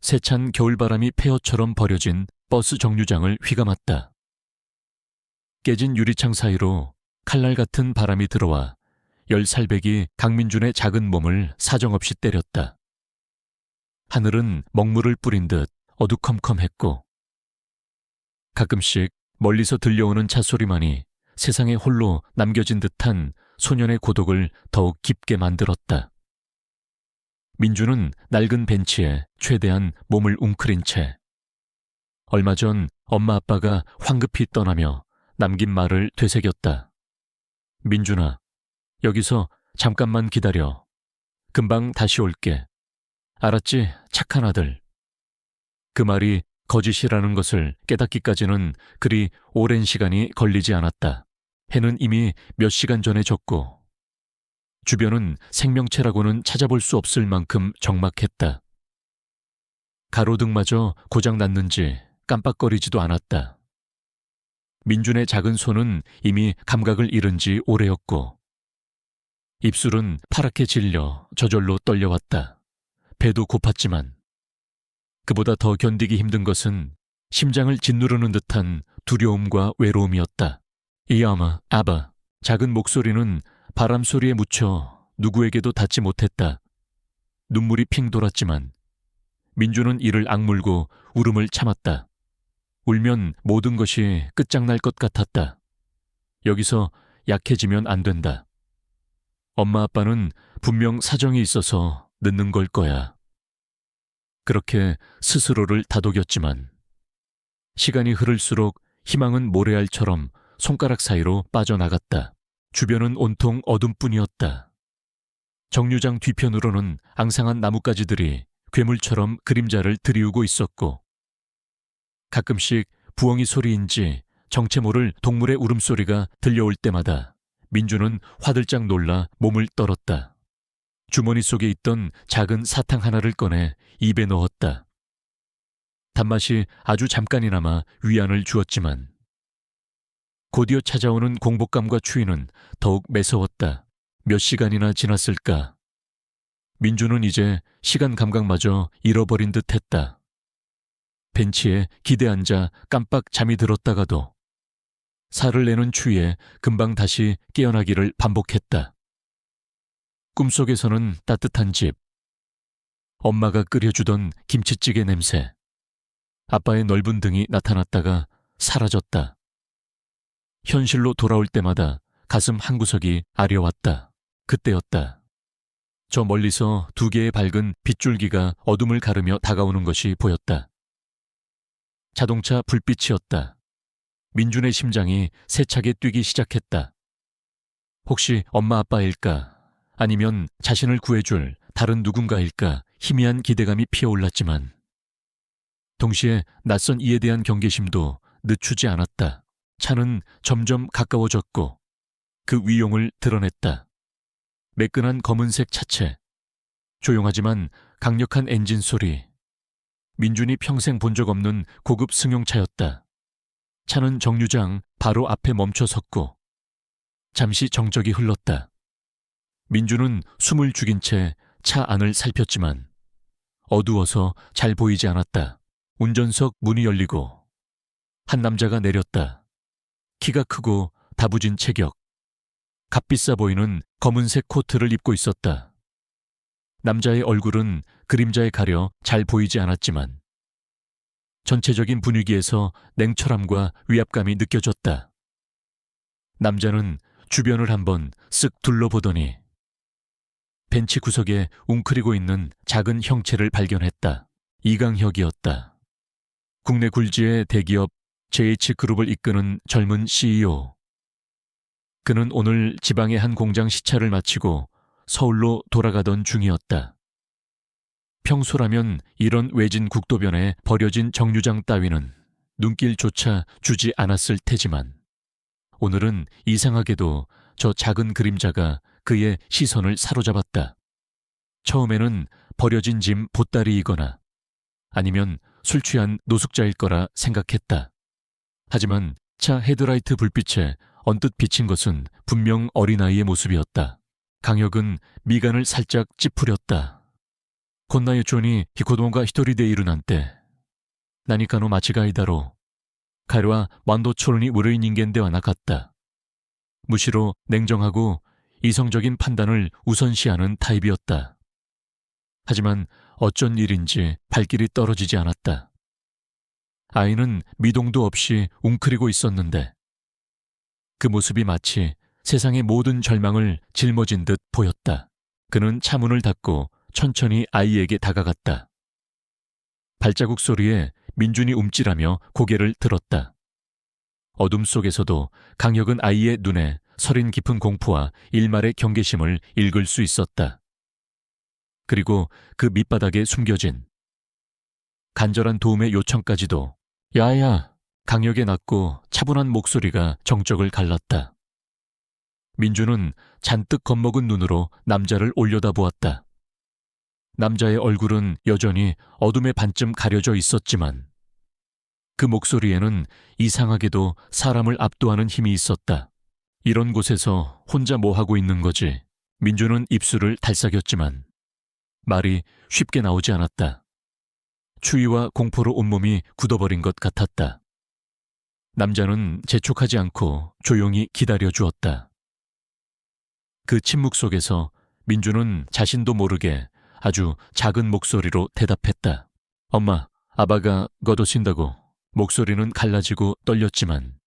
세찬 겨울바람이 폐허처럼 버려진 버스 정류장을 휘감았다. 깨진 유리창 사이로 칼날 같은 바람이 들어와 열살백이 강민준의 작은 몸을 사정없이 때렸다. 하늘은 먹물을 뿌린 듯 어두컴컴했고 가끔씩 멀리서 들려오는 찻소리만이 세상에 홀로 남겨진 듯한 소년의 고독을 더욱 깊게 만들었다. 민주는 낡은 벤치에 최대한 몸을 웅크린 채 얼마 전 엄마 아빠가 황급히 떠나며 남긴 말을 되새겼다. 민준아, 여기서 잠깐만 기다려. 금방 다시 올게. 알았지, 착한 아들. 그 말이 거짓이라는 것을 깨닫기까지는 그리 오랜 시간이 걸리지 않았다. 해는 이미 몇 시간 전에 졌고 주변은 생명체라고는 찾아볼 수 없을 만큼 적막했다. 가로등마저 고장났는지 깜빡거리지도 않았다. 민준의 작은 손은 이미 감각을 잃은 지 오래였고 입술은 파랗게 질려 저절로 떨려왔다. 배도 고팠지만 그보다 더 견디기 힘든 것은 심장을 짓누르는 듯한 두려움과 외로움이었다. 이아마, 아바. 작은 목소리는 바람 소리에 묻혀 누구에게도 닿지 못했다. 눈물이 핑 돌았지만 민주는 이를 악물고 울음을 참았다. 울면 모든 것이 끝장날 것 같았다. 여기서 약해지면 안 된다. 엄마 아빠는 분명 사정이 있어서 늦는 걸 거야. 그렇게 스스로를 다독였지만 시간이 흐를수록 희망은 모래알처럼 손가락 사이로 빠져나갔다. 주변은 온통 어둠뿐이었다. 정류장 뒤편으로는 앙상한 나뭇가지들이 괴물처럼 그림자를 들이우고 있었고 가끔씩 부엉이 소리인지 정체 모를 동물의 울음소리가 들려올 때마다 민주는 화들짝 놀라 몸을 떨었다. 주머니 속에 있던 작은 사탕 하나를 꺼내 입에 넣었다. 단맛이 아주 잠깐이나마 위안을 주었지만 곧이어 찾아오는 공복감과 추위는 더욱 매서웠다. 몇 시간이나 지났을까? 민주는 이제 시간 감각마저 잃어버린 듯 했다. 벤치에 기대 앉아 깜빡 잠이 들었다가도 살을 내는 추위에 금방 다시 깨어나기를 반복했다. 꿈속에서는 따뜻한 집, 엄마가 끓여주던 김치찌개 냄새, 아빠의 넓은 등이 나타났다가 사라졌다. 현실로 돌아올 때마다 가슴 한구석이 아려왔다. 그때였다. 저 멀리서 두 개의 밝은 빗줄기가 어둠을 가르며 다가오는 것이 보였다. 자동차 불빛이었다. 민준의 심장이 세차게 뛰기 시작했다. 혹시 엄마 아빠일까? 아니면 자신을 구해줄 다른 누군가일까? 희미한 기대감이 피어올랐지만 동시에 낯선 이에 대한 경계심도 늦추지 않았다. 차는 점점 가까워졌고 그 위용을 드러냈다. 매끈한 검은색 차체, 조용하지만 강력한 엔진 소리. 민준이 평생 본 적 없는 고급 승용차였다. 차는 정류장 바로 앞에 멈춰 섰고 잠시 정적이 흘렀다. 민준은 숨을 죽인 채 차 안을 살폈지만 어두워서 잘 보이지 않았다. 운전석 문이 열리고 한 남자가 내렸다. 키가 크고 다부진 체격, 값비싸 보이는 검은색 코트를 입고 있었다. 남자의 얼굴은 그림자에 가려 잘 보이지 않았지만 전체적인 분위기에서 냉철함과 위압감이 느껴졌다. 남자는 주변을 한번 쓱 둘러보더니 벤치 구석에 웅크리고 있는 작은 형체를 발견했다. 이강혁이었다. 국내 굴지의 대기업 JH그룹을 이끄는 젊은 CEO. 그는 오늘 지방의 한 공장 시차를 마치고 서울로 돌아가던 중이었다. 평소라면 이런 외진 국도변에 버려진 정류장 따위는 눈길조차 주지 않았을 테지만 오늘은 이상하게도 저 작은 그림자가 그의 시선을 사로잡았다. 처음에는 버려진 짐 보따리이거나 아니면 술 취한 노숙자일 거라 생각했다. 하지만 차 헤드라이트 불빛에 언뜻 비친 것은 분명 어린아이의 모습이었다. 강혁은 미간을 살짝 찌푸렸다. こんな유치원이子供が一人でいるなんて何かの間違いだろう。彼は완도초론이悪い人間ではなかった。 무시로 냉정하고 이성적인 판단을 우선시하는 타입이었다. 하지만 어쩐 일인지 발길이 떨어지지 않았다. 아이는 미동도 없이 웅크리고 있었는데 그 모습이 마치 세상의 모든 절망을 짊어진 듯 보였다. 그는 차문을 닫고 천천히 아이에게 다가갔다. 발자국 소리에 민준이 움찔하며 고개를 들었다. 어둠 속에서도 강혁은 아이의 눈에 서린 깊은 공포와 일말의 경계심을 읽을 수 있었다. 그리고 그 밑바닥에 숨겨진 간절한 도움의 요청까지도. 야야! 강혁의 낮고 차분한 목소리가 정적을 갈랐다. 민주는 잔뜩 겁먹은 눈으로 남자를 올려다보았다. 남자의 얼굴은 여전히 어둠에 반쯤 가려져 있었지만 그 목소리에는 이상하게도 사람을 압도하는 힘이 있었다. 이런 곳에서 혼자 뭐 하고 있는 거지? 민주는 입술을 달싹였지만 말이 쉽게 나오지 않았다. 추위와 공포로 온몸이 굳어버린 것 같았다. 남자는 재촉하지 않고 조용히 기다려 주었다. 그 침묵 속에서 민주는 자신도 모르게 아주 작은 목소리로 대답했다. 엄마, 아바가 걷어진다고. 목소리는 갈라지고 떨렸지만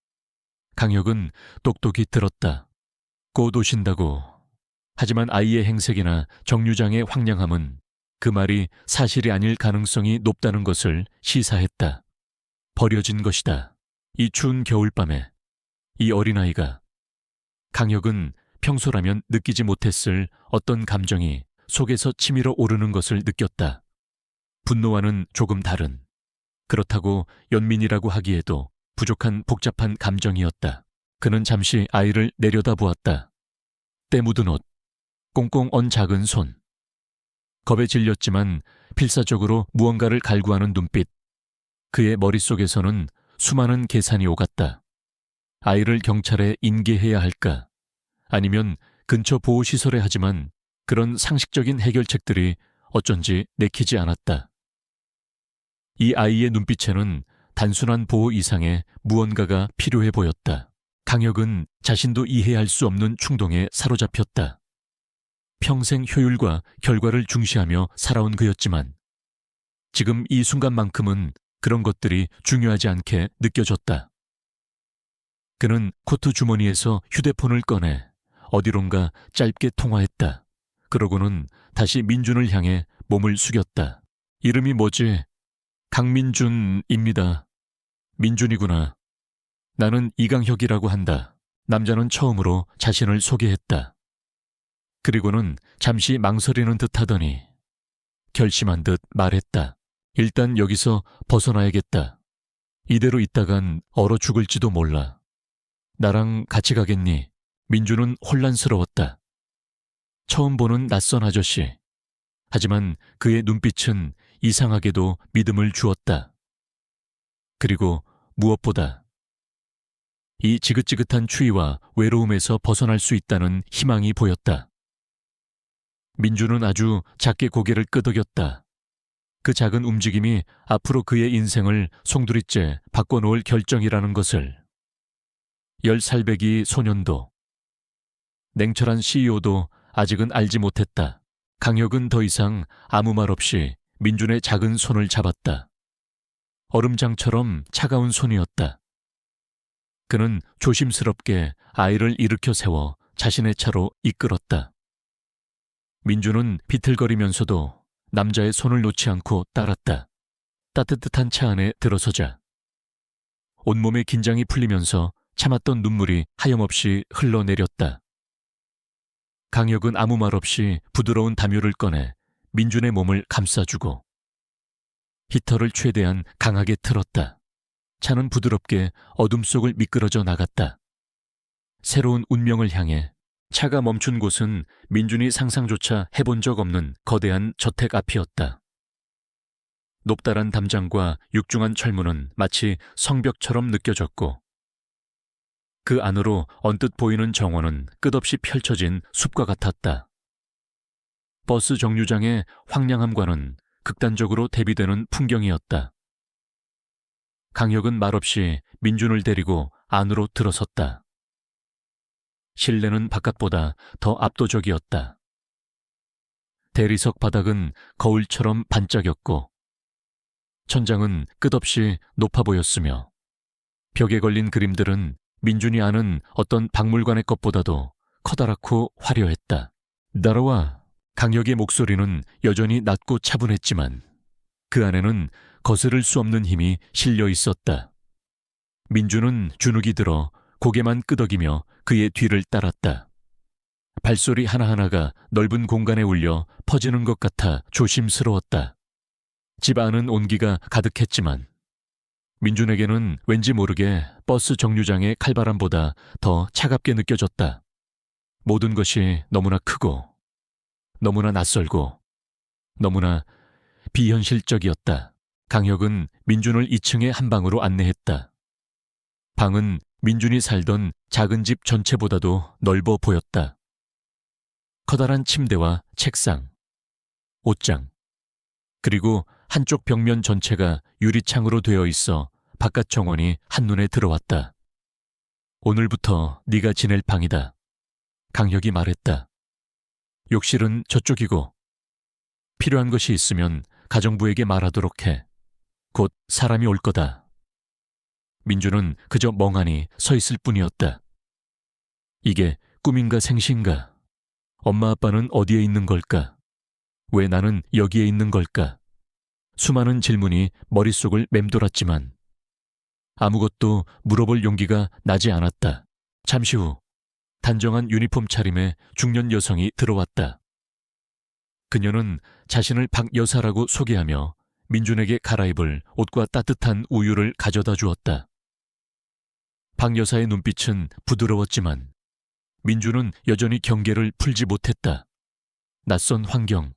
강혁은 똑똑히 들었다. 곧 오신다고. 하지만 아이의 행색이나 정류장의 황량함은 그 말이 사실이 아닐 가능성이 높다는 것을 시사했다. 버려진 것이다. 이 추운 겨울밤에 이 어린아이가. 강혁은 평소라면 느끼지 못했을 어떤 감정이 속에서 치밀어 오르는 것을 느꼈다. 분노와는 조금 다른, 그렇다고 연민이라고 하기에도 부족한 복잡한 감정이었다. 그는 잠시 아이를 내려다보았다. 때 묻은 옷, 꽁꽁 언 작은 손. 겁에 질렸지만 필사적으로 무언가를 갈구하는 눈빛. 그의 머릿속에서는 수많은 계산이 오갔다. 아이를 경찰에 인계해야 할까? 아니면 근처 보호시설에 하지만 그런 상식적인 해결책들이 어쩐지 내키지 않았다. 이 아이의 눈빛에는 단순한 보호 이상의 무언가가 필요해 보였다. 강혁은 자신도 이해할 수 없는 충동에 사로잡혔다. 평생 효율과 결과를 중시하며 살아온 그였지만 지금 이 순간만큼은 그런 것들이 중요하지 않게 느껴졌다. 그는 코트 주머니에서 휴대폰을 꺼내 어디론가 짧게 통화했다. 그러고는 다시 민준을 향해 몸을 숙였다. 이름이 뭐지? 강민준입니다. 민준이구나. 나는 이강혁이라고 한다. 남자는 처음으로 자신을 소개했다. 그리고는 잠시 망설이는 듯 하더니 결심한 듯 말했다. 일단 여기서 벗어나야겠다. 이대로 있다간 얼어 죽을지도 몰라. 나랑 같이 가겠니? 민준은 혼란스러웠다. 처음 보는 낯선 아저씨. 하지만 그의 눈빛은 이상하게도 믿음을 주었다. 그리고 무엇보다 이 지긋지긋한 추위와 외로움에서 벗어날 수 있다는 희망이 보였다. 민주는 아주 작게 고개를 끄덕였다. 그 작은 움직임이 앞으로 그의 인생을 송두리째 바꿔놓을 결정이라는 것을. 10살배기 소년도, 냉철한 CEO도 아직은 알지 못했다. 강혁은 더 이상 아무 말 없이 민준의 작은 손을 잡았다. 얼음장처럼 차가운 손이었다. 그는 조심스럽게 아이를 일으켜 세워 자신의 차로 이끌었다. 민준은 비틀거리면서도 남자의 손을 놓지 않고 따랐다. 따뜻한 차 안에 들어서자 온몸의 긴장이 풀리면서 참았던 눈물이 하염없이 흘러내렸다. 강혁은 아무 말 없이 부드러운 담요를 꺼내 민준의 몸을 감싸주고 히터를 최대한 강하게 틀었다. 차는 부드럽게 어둠 속을 미끄러져 나갔다. 새로운 운명을 향해. 차가 멈춘 곳은 민준이 상상조차 해본 적 없는 거대한 저택 앞이었다. 높다란 담장과 육중한 철문은 마치 성벽처럼 느껴졌고 그 안으로 언뜻 보이는 정원은 끝없이 펼쳐진 숲과 같았다. 버스 정류장의 황량함과는 극단적으로 대비되는 풍경이었다. 강혁은 말없이 민준을 데리고 안으로 들어섰다. 실내는 바깥보다 더 압도적이었다. 대리석 바닥은 거울처럼 반짝였고 천장은 끝없이 높아 보였으며 벽에 걸린 그림들은 민준이 아는 어떤 박물관의 것보다도 커다랗고 화려했다. 따라와. 강혁의 목소리는 여전히 낮고 차분했지만 그 안에는 거스를 수 없는 힘이 실려 있었다. 민준은 주눅이 들어 고개만 끄덕이며 그의 뒤를 따랐다. 발소리 하나하나가 넓은 공간에 울려 퍼지는 것 같아 조심스러웠다. 집 안은 온기가 가득했지만 민준에게는 왠지 모르게 버스 정류장의 칼바람보다 더 차갑게 느껴졌다. 모든 것이 너무나 크고 너무나 낯설고 너무나 비현실적이었다. 강혁은 민준을 2층의 한 방으로 안내했다. 방은 민준이 살던 작은 집 전체보다도 넓어 보였다. 커다란 침대와 책상, 옷장, 그리고 한쪽 벽면 전체가 유리창으로 되어 있어 바깥 정원이 한눈에 들어왔다. 오늘부터 네가 지낼 방이다. 강혁이 말했다. 욕실은 저쪽이고 필요한 것이 있으면 가정부에게 말하도록 해. 곧 사람이 올 거다. 민준은 그저 멍하니 서 있을 뿐이었다. 이게 꿈인가 생시인가? 엄마 아빠는 어디에 있는 걸까? 왜 나는 여기에 있는 걸까? 수많은 질문이 머릿속을 맴돌았지만 아무것도 물어볼 용기가 나지 않았다. 잠시 후 단정한 유니폼 차림의 중년 여성이 들어왔다. 그녀는 자신을 박 여사라고 소개하며 민준에게 갈아입을 옷과 따뜻한 우유를 가져다 주었다. 박 여사의 눈빛은 부드러웠지만 민준은 여전히 경계를 풀지 못했다. 낯선 환경,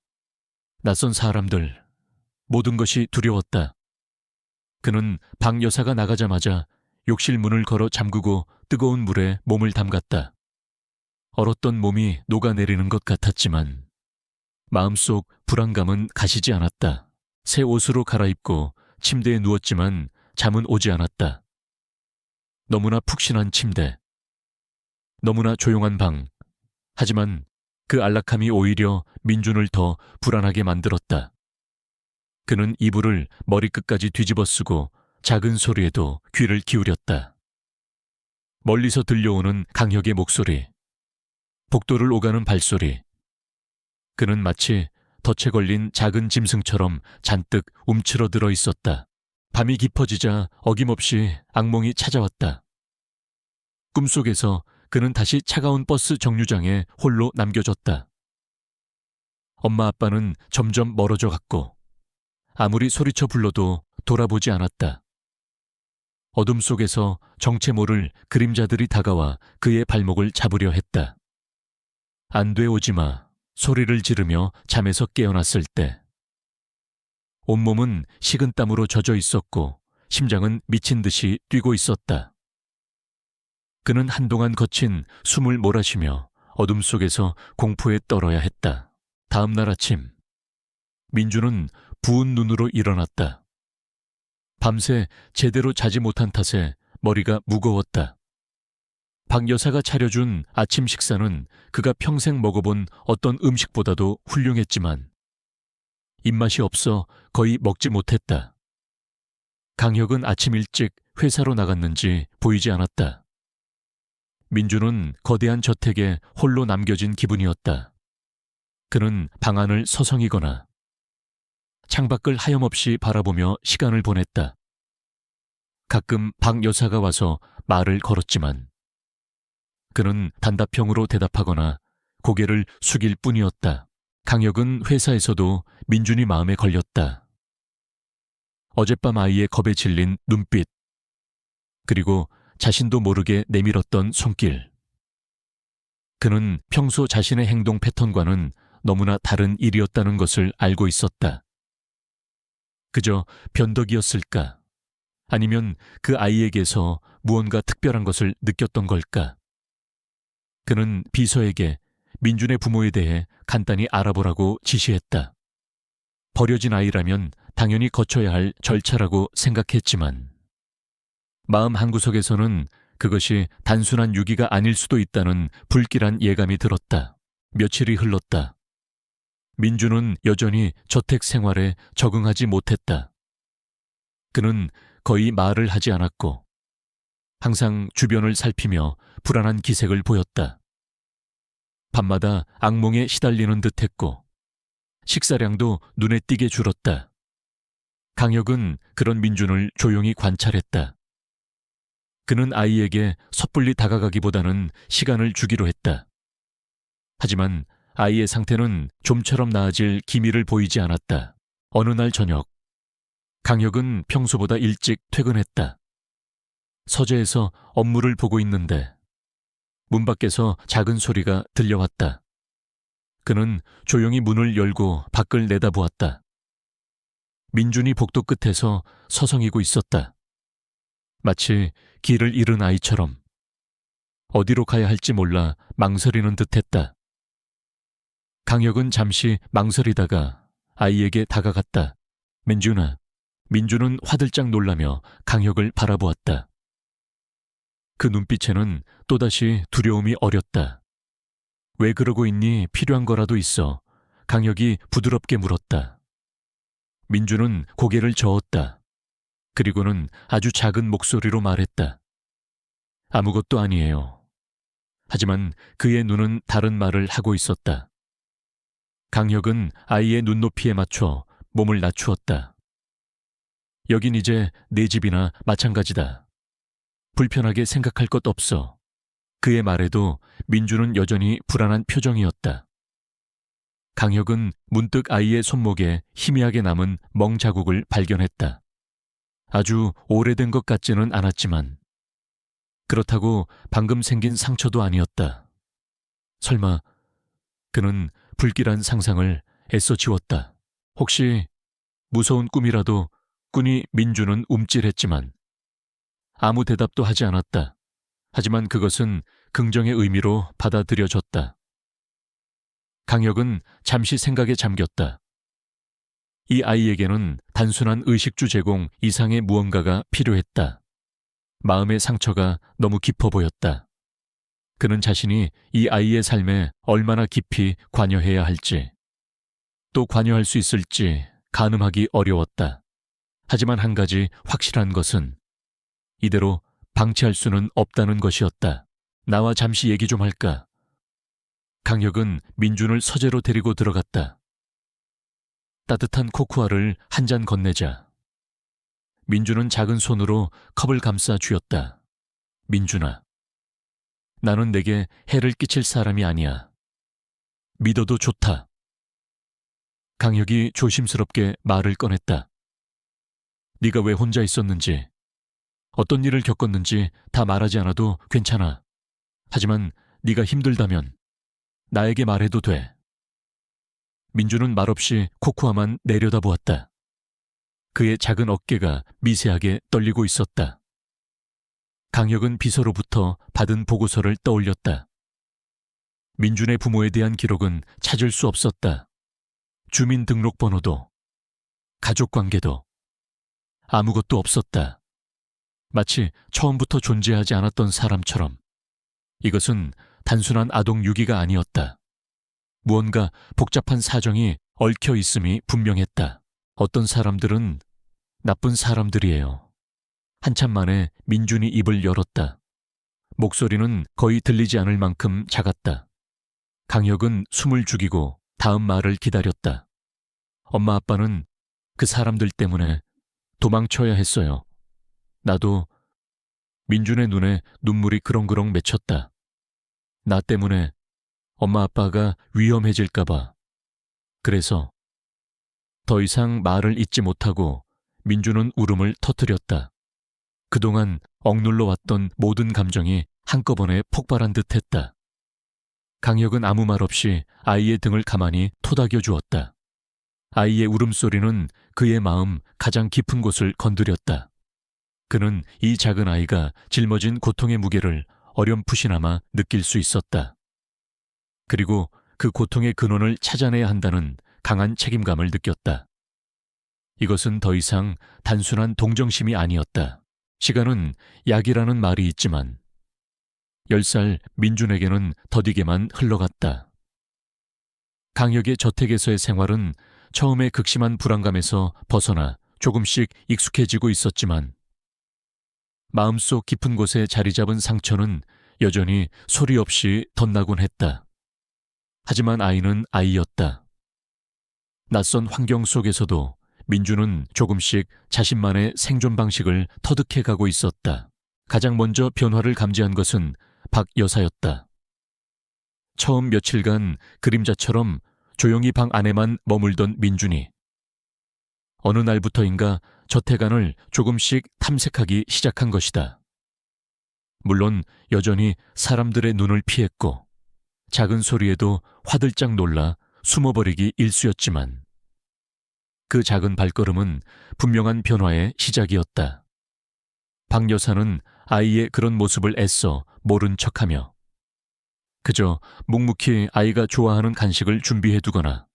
낯선 사람들, 모든 것이 두려웠다. 그는 박 여사가 나가자마자 욕실 문을 걸어 잠그고 뜨거운 물에 몸을 담갔다. 얼었던 몸이 녹아내리는 것 같았지만 마음속 불안감은 가시지 않았다. 새 옷으로 갈아입고 침대에 누웠지만 잠은 오지 않았다. 너무나 푹신한 침대, 너무나 조용한 방. 하지만 그 안락함이 오히려 민준을 더 불안하게 만들었다. 그는 이불을 머리끝까지 뒤집어 쓰고 작은 소리에도 귀를 기울였다. 멀리서 들려오는 강혁의 목소리, 복도를 오가는 발소리. 그는 마치 덫에 걸린 작은 짐승처럼 잔뜩 움츠러들어 있었다. 밤이 깊어지자 어김없이 악몽이 찾아왔다. 꿈속에서 그는 다시 차가운 버스 정류장에 홀로 남겨졌다. 엄마 아빠는 점점 멀어져 갔고 아무리 소리쳐 불러도 돌아보지 않았다. 어둠 속에서 정체 모를 그림자들이 다가와 그의 발목을 잡으려 했다. 안 돼 오지마 소리를 지르며 잠에서 깨어났을 때 온몸은 식은땀으로 젖어 있었고 심장은 미친 듯이 뛰고 있었다. 그는 한동안 거친 숨을 몰아쉬며 어둠 속에서 공포에 떨어야 했다. 다음 날 아침 민준은 부은 눈으로 일어났다. 밤새 제대로 자지 못한 탓에 머리가 무거웠다. 박 여사가 차려준 아침 식사는 그가 평생 먹어본 어떤 음식보다도 훌륭했지만 입맛이 없어 거의 먹지 못했다. 강혁은 아침 일찍 회사로 나갔는지 보이지 않았다. 민준은 거대한 저택에 홀로 남겨진 기분이었다. 그는 방 안을 서성이거나 창밖을 하염없이 바라보며 시간을 보냈다. 가끔 박 여사가 와서 말을 걸었지만 그는 단답형으로 대답하거나 고개를 숙일 뿐이었다. 강혁은 회사에서도 민준이 마음에 걸렸다. 어젯밤 아이의 겁에 질린 눈빛, 그리고 자신도 모르게 내밀었던 손길. 그는 평소 자신의 행동 패턴과는 너무나 다른 일이었다는 것을 알고 있었다. 그저 변덕이었을까? 아니면 그 아이에게서 무언가 특별한 것을 느꼈던 걸까? 그는 비서에게 민준의 부모에 대해 간단히 알아보라고 지시했다. 버려진 아이라면 당연히 거쳐야 할 절차라고 생각했지만 마음 한구석에서는 그것이 단순한 유기가 아닐 수도 있다는 불길한 예감이 들었다. 며칠이 흘렀다. 민주는 여전히 저택 생활에 적응하지 못했다. 그는 거의 말을 하지 않았고 항상 주변을 살피며 불안한 기색을 보였다. 밤마다 악몽에 시달리는 듯했고 식사량도 눈에 띄게 줄었다. 강혁은 그런 민준을 조용히 관찰했다. 그는 아이에게 섣불리 다가가기보다는 시간을 주기로 했다. 하지만 아이의 상태는 좀처럼 나아질 기미를 보이지 않았다. 어느 날 저녁, 강혁은 평소보다 일찍 퇴근했다. 서재에서 업무를 보고 있는데 문 밖에서 작은 소리가 들려왔다. 그는 조용히 문을 열고 밖을 내다보았다. 민준이 복도 끝에서 서성이고 있었다. 마치 길을 잃은 아이처럼 어디로 가야 할지 몰라 망설이는 듯했다. 강혁은 잠시 망설이다가 아이에게 다가갔다. 민준아. 민준은 화들짝 놀라며 강혁을 바라보았다. 그 눈빛에는 또다시 두려움이 어렸다. 왜 그러고 있니? 필요한 거라도 있어. 강혁이 부드럽게 물었다. 민준은 고개를 저었다. 그리고는 아주 작은 목소리로 말했다. 아무것도 아니에요. 하지만 그의 눈은 다른 말을 하고 있었다. 강혁은 아이의 눈높이에 맞춰 몸을 낮추었다. 여긴 이제 내 집이나 마찬가지다. 불편하게 생각할 것 없어. 그의 말에도 민주는 여전히 불안한 표정이었다. 강혁은 문득 아이의 손목에 희미하게 남은 멍 자국을 발견했다. 아주 오래된 것 같지는 않았지만 그렇다고 방금 생긴 상처도 아니었다. 설마 그는 불길한 상상을 애써 지웠다. 혹시 무서운 꿈이라도 꾸니? 민주는 움찔했지만 아무 대답도 하지 않았다. 하지만 그것은 긍정의 의미로 받아들여졌다. 강혁은 잠시 생각에 잠겼다. 이 아이에게는 단순한 의식주 제공 이상의 무언가가 필요했다. 마음의 상처가 너무 깊어 보였다. 그는 자신이 이 아이의 삶에 얼마나 깊이 관여해야 할지, 또 관여할 수 있을지 가늠하기 어려웠다. 하지만 한 가지 확실한 것은 이대로 방치할 수는 없다는 것이었다. 나와 잠시 얘기 좀 할까? 강혁은 민준을 서재로 데리고 들어갔다. 따뜻한 코코아를 한 잔 건네자. 민준은 작은 손으로 컵을 감싸 쥐었다. 민준아, 나는 내게 해를 끼칠 사람이 아니야. 믿어도 좋다. 강혁이 조심스럽게 말을 꺼냈다. 네가 왜 혼자 있었는지, 어떤 일을 겪었는지 다 말하지 않아도 괜찮아. 하지만 네가 힘들다면 나에게 말해도 돼. 민주는 말없이 코코아만 내려다보았다. 그의 작은 어깨가 미세하게 떨리고 있었다. 강혁은 비서로부터 받은 보고서를 떠올렸다. 민준의 부모에 대한 기록은 찾을 수 없었다. 주민등록번호도, 가족관계도 아무것도 없었다. 마치 처음부터 존재하지 않았던 사람처럼. 이것은 단순한 아동 유기가 아니었다. 무언가 복잡한 사정이 얽혀 있음이 분명했다. 어떤 사람들은 나쁜 사람들이에요. 한참 만에 민준이 입을 열었다. 목소리는 거의 들리지 않을 만큼 작았다. 강혁은 숨을 죽이고 다음 말을 기다렸다. 엄마 아빠는 그 사람들 때문에 도망쳐야 했어요. 나도. 민준의 눈에 눈물이 그렁그렁 맺혔다. 나 때문에 엄마 아빠가 위험해질까봐. 그래서 더 이상 말을 잇지 못하고 민준은 울음을 터뜨렸다. 그동안 억눌러 왔던 모든 감정이 한꺼번에 폭발한 듯했다. 강혁은 아무 말 없이 아이의 등을 가만히 토닥여 주었다. 아이의 울음소리는 그의 마음 가장 깊은 곳을 건드렸다. 그는 이 작은 아이가 짊어진 고통의 무게를 어렴풋이나마 느낄 수 있었다. 그리고 그 고통의 근원을 찾아내야 한다는 강한 책임감을 느꼈다. 이것은 더 이상 단순한 동정심이 아니었다. 시간은 약이라는 말이 있지만 10살 민준에게는 더디게만 흘러갔다. 강혁의 저택에서의 생활은 처음에 극심한 불안감에서 벗어나 조금씩 익숙해지고 있었지만 마음속 깊은 곳에 자리 잡은 상처는 여전히 소리 없이 덧나곤 했다. 하지만 아이는 아이였다. 낯선 환경 속에서도 민주는 조금씩 자신만의 생존 방식을 터득해 가고 있었다. 가장 먼저 변화를 감지한 것은 박 여사였다. 처음 며칠간 그림자처럼 조용히 방 안에만 머물던 민준이 어느 날부터인가 저택 안을 조금씩 탐색하기 시작한 것이다. 물론 여전히 사람들의 눈을 피했고 작은 소리에도 화들짝 놀라 숨어버리기 일쑤였지만 그 작은 발걸음은 분명한 변화의 시작이었다. 박 여사는 아이의 그런 모습을 애써 모른 척하며 그저 묵묵히 아이가 좋아하는 간식을 준비해두거나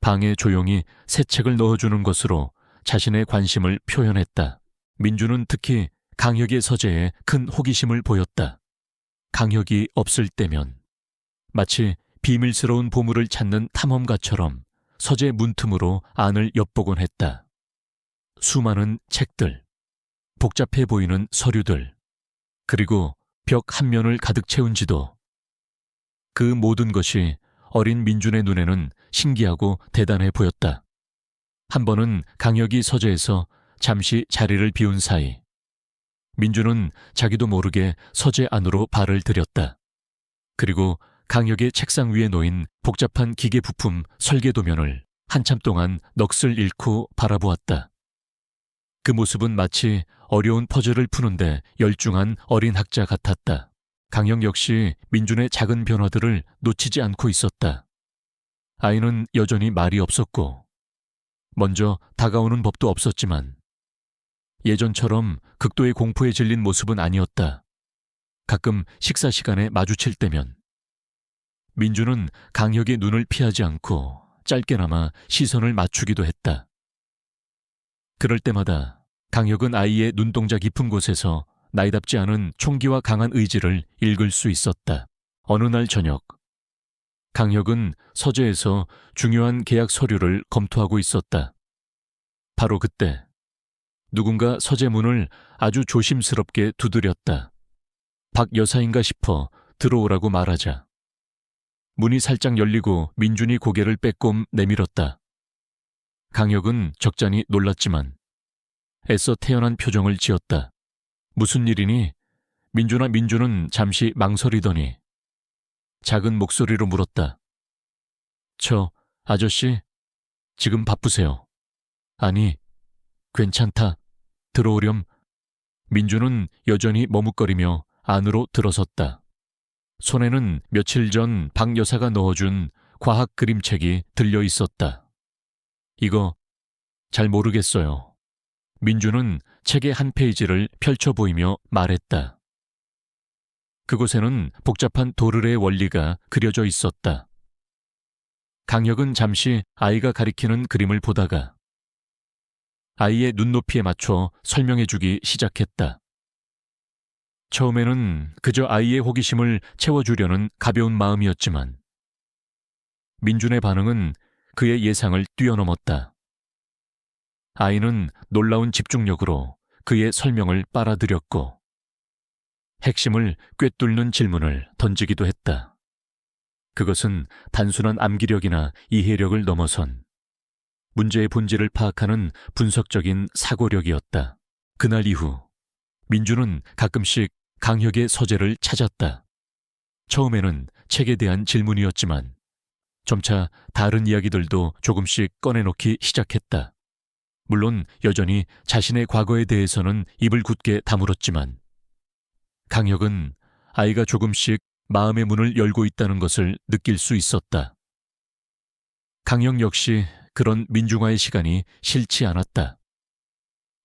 방에 조용히 새 책을 넣어주는 것으로 자신의 관심을 표현했다. 민주는 특히 강혁의 서재에 큰 호기심을 보였다. 강혁이 없을 때면 마치 비밀스러운 보물을 찾는 탐험가처럼 서재 문틈으로 안을 엿보곤 했다. 수많은 책들, 복잡해 보이는 서류들, 그리고 벽 한 면을 가득 채운 지도. 그 모든 것이 어린 민준의 눈에는 신기하고 대단해 보였다. 한 번은 강혁이 서재에서 잠시 자리를 비운 사이 민준은 자기도 모르게 서재 안으로 발을 들였다. 그리고 강혁의 책상 위에 놓인 복잡한 기계 부품 설계 도면을 한참 동안 넋을 잃고 바라보았다. 그 모습은 마치 어려운 퍼즐을 푸는데 열중한 어린 학자 같았다. 강혁 역시 민준의 작은 변화들을 놓치지 않고 있었다. 아이는 여전히 말이 없었고 먼저 다가오는 법도 없었지만 예전처럼 극도의 공포에 질린 모습은 아니었다. 가끔 식사 시간에 마주칠 때면 민준은 강혁의 눈을 피하지 않고 짧게나마 시선을 맞추기도 했다. 그럴 때마다 강혁은 아이의 눈동자 깊은 곳에서 나이답지 않은 총기와 강한 의지를 읽을 수 있었다. 어느 날 저녁, 강혁은 서재에서 중요한 계약 서류를 검토하고 있었다. 바로 그때 누군가 서재 문을 아주 조심스럽게 두드렸다. 박 여사인가 싶어 들어오라고 말하자 문이 살짝 열리고 민준이 고개를 빼꼼 내밀었다. 강혁은 적잖이 놀랐지만 애써 태연한 표정을 지었다. 무슨 일이니? 민준은 잠시 망설이더니 작은 목소리로 물었다. 아저씨, 지금 바쁘세요? 아니, 괜찮다. 들어오렴. 민준은 여전히 머뭇거리며 안으로 들어섰다. 손에는 며칠 전 박 여사가 넣어준 과학 그림책이 들려 있었다. 이거 잘 모르겠어요. 민준은 책의 한 페이지를 펼쳐 보이며 말했다. 그곳에는 복잡한 도르래의 원리가 그려져 있었다. 강혁은 잠시 아이가 가리키는 그림을 보다가 아이의 눈높이에 맞춰 설명해주기 시작했다. 처음에는 그저 아이의 호기심을 채워주려는 가벼운 마음이었지만 민준의 반응은 그의 예상을 뛰어넘었다. 아이는 놀라운 집중력으로 그의 설명을 빨아들였고 핵심을 꿰뚫는 질문을 던지기도 했다. 그것은 단순한 암기력이나 이해력을 넘어선 문제의 본질을 파악하는 분석적인 사고력이었다. 그날 이후 민준은 가끔씩 강혁의 서재를 찾았다. 처음에는 책에 대한 질문이었지만 점차 다른 이야기들도 조금씩 꺼내놓기 시작했다. 물론 여전히 자신의 과거에 대해서는 입을 굳게 다물었지만 강혁은 아이가 조금씩 마음의 문을 열고 있다는 것을 느낄 수 있었다. 강혁 역시 그런 민중화의 시간이 싫지 않았다.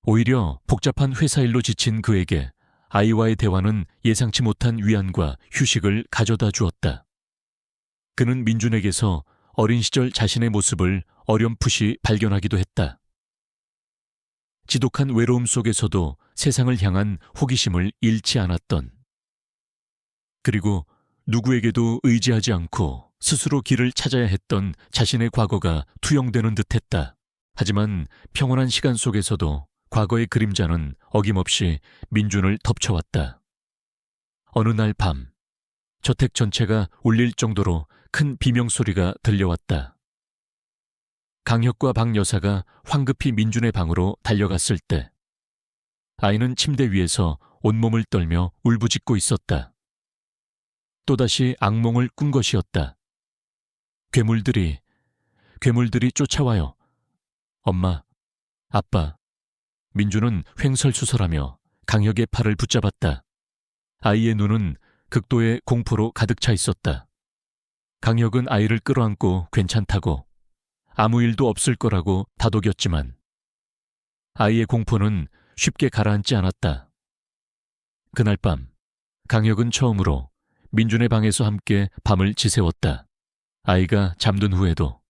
오히려 복잡한 회사 일로 지친 그에게 아이와의 대화는 예상치 못한 위안과 휴식을 가져다 주었다. 그는 민준에게서 어린 시절 자신의 모습을 어렴풋이 발견하기도 했다. 지독한 외로움 속에서도 세상을 향한 호기심을 잃지 않았던, 그리고 누구에게도 의지하지 않고 스스로 길을 찾아야 했던 자신의 과거가 투영되는 듯했다. 하지만 평온한 시간 속에서도 과거의 그림자는 어김없이 민준을 덮쳐왔다. 어느 날 밤, 저택 전체가 울릴 정도로 큰 비명소리가 들려왔다. 강혁과 박 여사가 황급히 민준의 방으로 달려갔을 때 아이는 침대 위에서 온몸을 떨며 울부짖고 있었다. 또다시 악몽을 꾼 것이었다. 괴물들이 쫓아와요. 엄마, 아빠. 민준은 횡설수설하며 강혁의 팔을 붙잡았다. 아이의 눈은 극도의 공포로 가득 차 있었다. 강혁은 아이를 끌어안고 괜찮다고, 아무 일도 없을 거라고 다독였지만 아이의 공포는 쉽게 가라앉지 않았다. 그날 밤, 강혁은 처음으로 민준의 방에서 함께 밤을 지새웠다. 아이가 잠든 후에도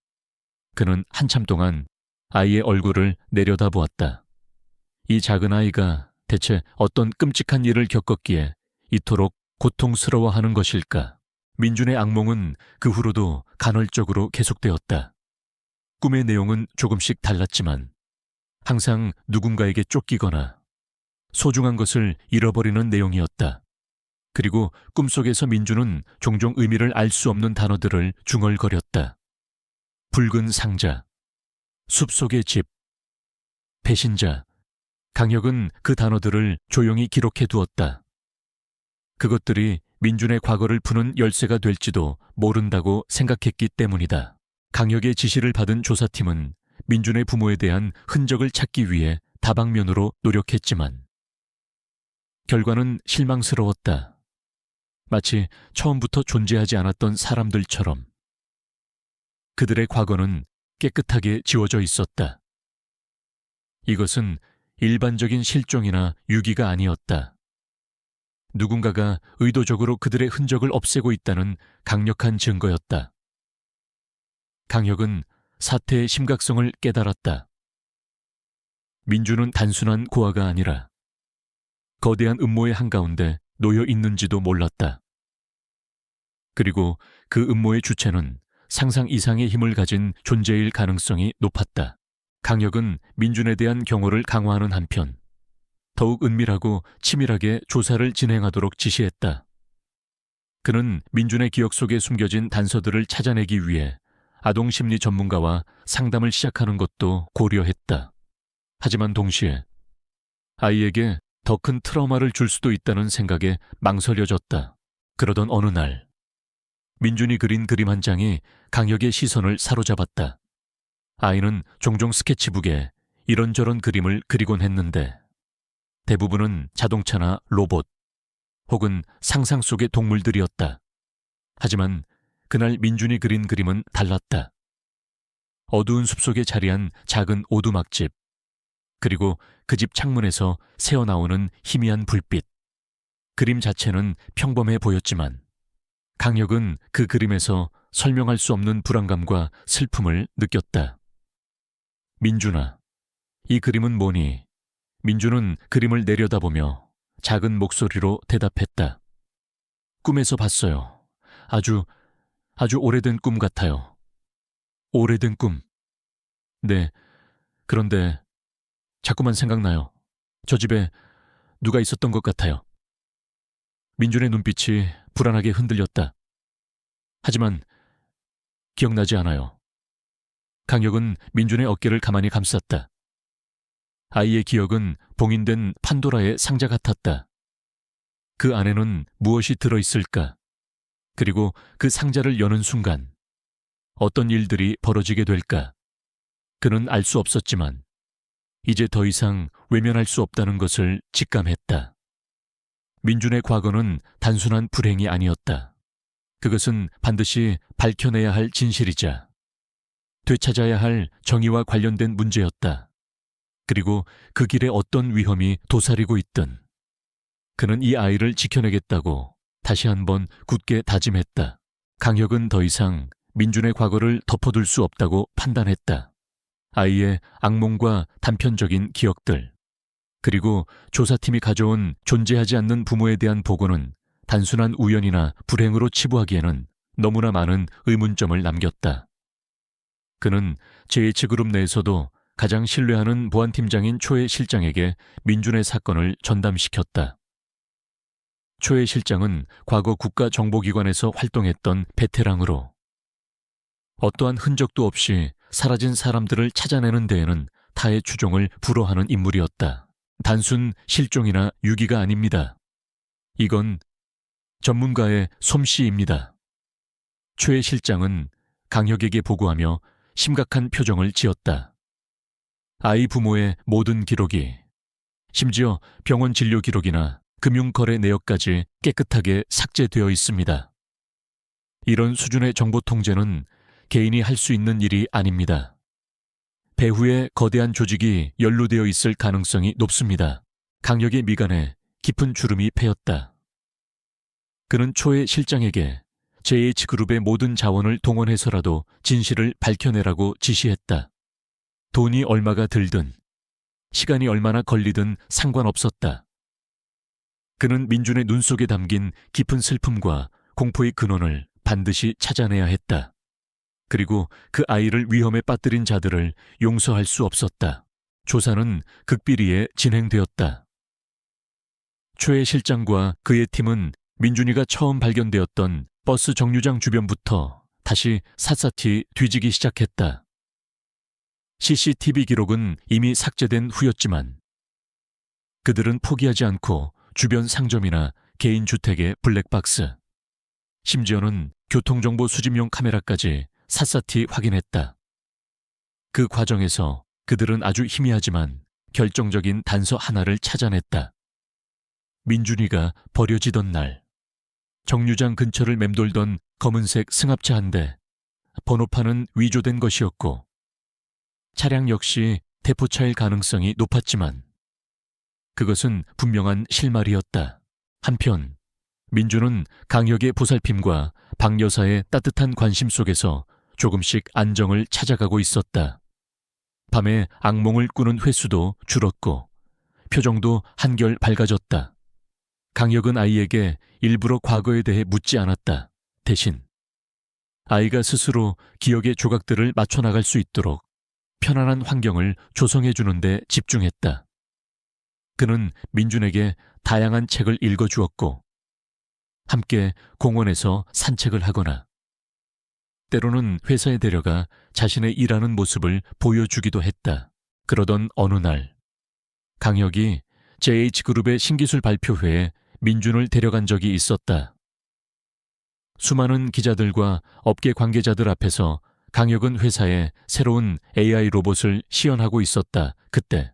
그는 한참 동안 아이의 얼굴을 내려다보았다. 이 작은 아이가 대체 어떤 끔찍한 일을 겪었기에 이토록 고통스러워하는 것일까? 민준의 악몽은 그 후로도 간헐적으로 계속되었다. 꿈의 내용은 조금씩 달랐지만 항상 누군가에게 쫓기거나 소중한 것을 잃어버리는 내용이었다. 그리고 꿈속에서 민준은 종종 의미를 알 수 없는 단어들을 중얼거렸다. 붉은 상자, 숲속의 집, 배신자. 강혁은 그 단어들을 조용히 기록해 두었다. 그것들이 민준의 과거를 푸는 열쇠가 될지도 모른다고 생각했기 때문이다. 강혁의 지시를 받은 조사팀은 민준의 부모에 대한 흔적을 찾기 위해 다방면으로 노력했지만 결과는 실망스러웠다. 마치 처음부터 존재하지 않았던 사람들처럼 그들의 과거는 깨끗하게 지워져 있었다. 이것은 일반적인 실종이나 유기가 아니었다. 누군가가 의도적으로 그들의 흔적을 없애고 있다는 강력한 증거였다. 강혁은 사태의 심각성을 깨달았다. 민준은 단순한 고아가 아니라 거대한 음모의 한가운데 놓여 있는지도 몰랐다. 그리고 그 음모의 주체는 상상 이상의 힘을 가진 존재일 가능성이 높았다. 강혁은 민준에 대한 경호를 강화하는 한편 더욱 은밀하고 치밀하게 조사를 진행하도록 지시했다. 그는 민준의 기억 속에 숨겨진 단서들을 찾아내기 위해 아동심리 전문가와 상담을 시작하는 것도 고려했다. 하지만 동시에 아이에게 더 큰 트라우마를 줄 수도 있다는 생각에 망설여졌다. 그러던 어느 날 민준이 그린 그림 한 장이 강혁의 시선을 사로잡았다. 아이는 종종 스케치북에 이런저런 그림을 그리곤 했는데 대부분은 자동차나 로봇 혹은 상상 속의 동물들이었다. 하지만 그날 민준이 그린 그림은 달랐다. 어두운 숲속에 자리한 작은 오두막집, 그리고 그 집 창문에서 새어나오는 희미한 불빛. 그림 자체는 평범해 보였지만 강혁은 그 그림에서 설명할 수 없는 불안감과 슬픔을 느꼈다. 민준아, 이 그림은 뭐니? 민준은 그림을 내려다보며 작은 목소리로 대답했다. 꿈에서 봤어요. 아주 오래된 꿈 같아요. 오래된 꿈. 네, 그런데 자꾸만 생각나요. 저 집에 누가 있었던 것 같아요. 민준의 눈빛이 불안하게 흔들렸다. 하지만 기억나지 않아요. 강혁은 민준의 어깨를 가만히 감쌌다. 아이의 기억은 봉인된 판도라의 상자 같았다. 그 안에는 무엇이 들어있을까? 그리고 그 상자를 여는 순간 어떤 일들이 벌어지게 될까? 그는 알 수 없었지만 이제 더 이상 외면할 수 없다는 것을 직감했다. 민준의 과거는 단순한 불행이 아니었다. 그것은 반드시 밝혀내야 할 진실이자 되찾아야 할 정의와 관련된 문제였다. 그리고 그 길에 어떤 위험이 도사리고 있든 그는 이 아이를 지켜내겠다고 다시 한번 굳게 다짐했다. 강혁은 더 이상 민준의 과거를 덮어둘 수 없다고 판단했다. 아이의 악몽과 단편적인 기억들, 그리고 조사팀이 가져온 존재하지 않는 부모에 대한 보고는 단순한 우연이나 불행으로 치부하기에는 너무나 많은 의문점을 남겼다. 그는 JH그룹 내에서도 가장 신뢰하는 보안팀장인 초해 실장에게 민준의 사건을 전담시켰다. 초해 실장은 과거 국가정보기관에서 활동했던 베테랑으로 어떠한 흔적도 없이 사라진 사람들을 찾아내는 데에는 타의 추종을 불허하는 인물이었다. 단순 실종이나 유기가 아닙니다. 이건 전문가의 솜씨입니다. 최 실장은 강혁에게 보고하며 심각한 표정을 지었다. 아이 부모의 모든 기록이, 심지어 병원 진료 기록이나 금융거래 내역까지 깨끗하게 삭제되어 있습니다. 이런 수준의 정보 통제는 개인이 할 수 있는 일이 아닙니다. 배후에 거대한 조직이 연루되어 있을 가능성이 높습니다. 강혁의 미간에 깊은 주름이 패였다. 그는 초의 실장에게 JH그룹의 모든 자원을 동원해서라도 진실을 밝혀내라고 지시했다. 돈이 얼마가 들든 시간이 얼마나 걸리든 상관없었다. 그는 민준의 눈 속에 담긴 깊은 슬픔과 공포의 근원을 반드시 찾아내야 했다. 그리고 그 아이를 위험에 빠뜨린 자들을 용서할 수 없었다. 조사는 극비리에 진행되었다. 최 실장과 그의 팀은 민준이가 처음 발견되었던 버스 정류장 주변부터 다시 샅샅이 뒤지기 시작했다. CCTV 기록은 이미 삭제된 후였지만 그들은 포기하지 않고 주변 상점이나 개인 주택의 블랙박스, 심지어는 교통정보 수집용 카메라까지 샅샅이 확인했다. 그 과정에서 그들은 아주 희미하지만 결정적인 단서 하나를 찾아냈다. 민준이가 버려지던 날, 정류장 근처를 맴돌던 검은색 승합차 한 대, 번호판은 위조된 것이었고 차량 역시 대포차일 가능성이 높았지만 그것은 분명한 실마리였다. 한편 민준은 강혁의 보살핌과 박 여사의 따뜻한 관심 속에서 조금씩 안정을 찾아가고 있었다. 밤에 악몽을 꾸는 횟수도 줄었고 표정도 한결 밝아졌다. 강혁은 아이에게 일부러 과거에 대해 묻지 않았다. 대신 아이가 스스로 기억의 조각들을 맞춰나갈 수 있도록 편안한 환경을 조성해 주는 데 집중했다. 그는 민준에게 다양한 책을 읽어주었고 함께 공원에서 산책을 하거나 때로는 회사에 데려가 자신의 일하는 모습을 보여주기도 했다. 그러던 어느 날 강혁이 JH그룹의 신기술 발표회에 민준을 데려간 적이 있었다. 수많은 기자들과 업계 관계자들 앞에서 강혁은 회사에 새로운 AI 로봇을 시연하고 있었다. 그때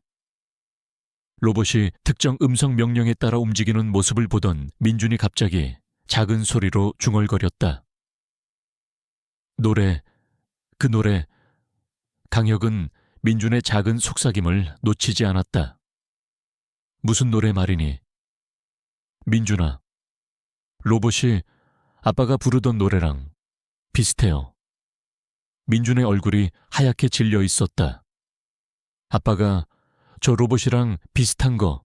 로봇이 특정 음성 명령에 따라 움직이는 모습을 보던 민준이 갑자기 작은 소리로 중얼거렸다. 노래, 그 노래. 강혁은 민준의 작은 속삭임을 놓치지 않았다. 무슨 노래 말이니? 민준아, 로봇이 아빠가 부르던 노래랑 비슷해요. 민준의 얼굴이 하얗게 질려 있었다. 아빠가 저 로봇이랑 비슷한 거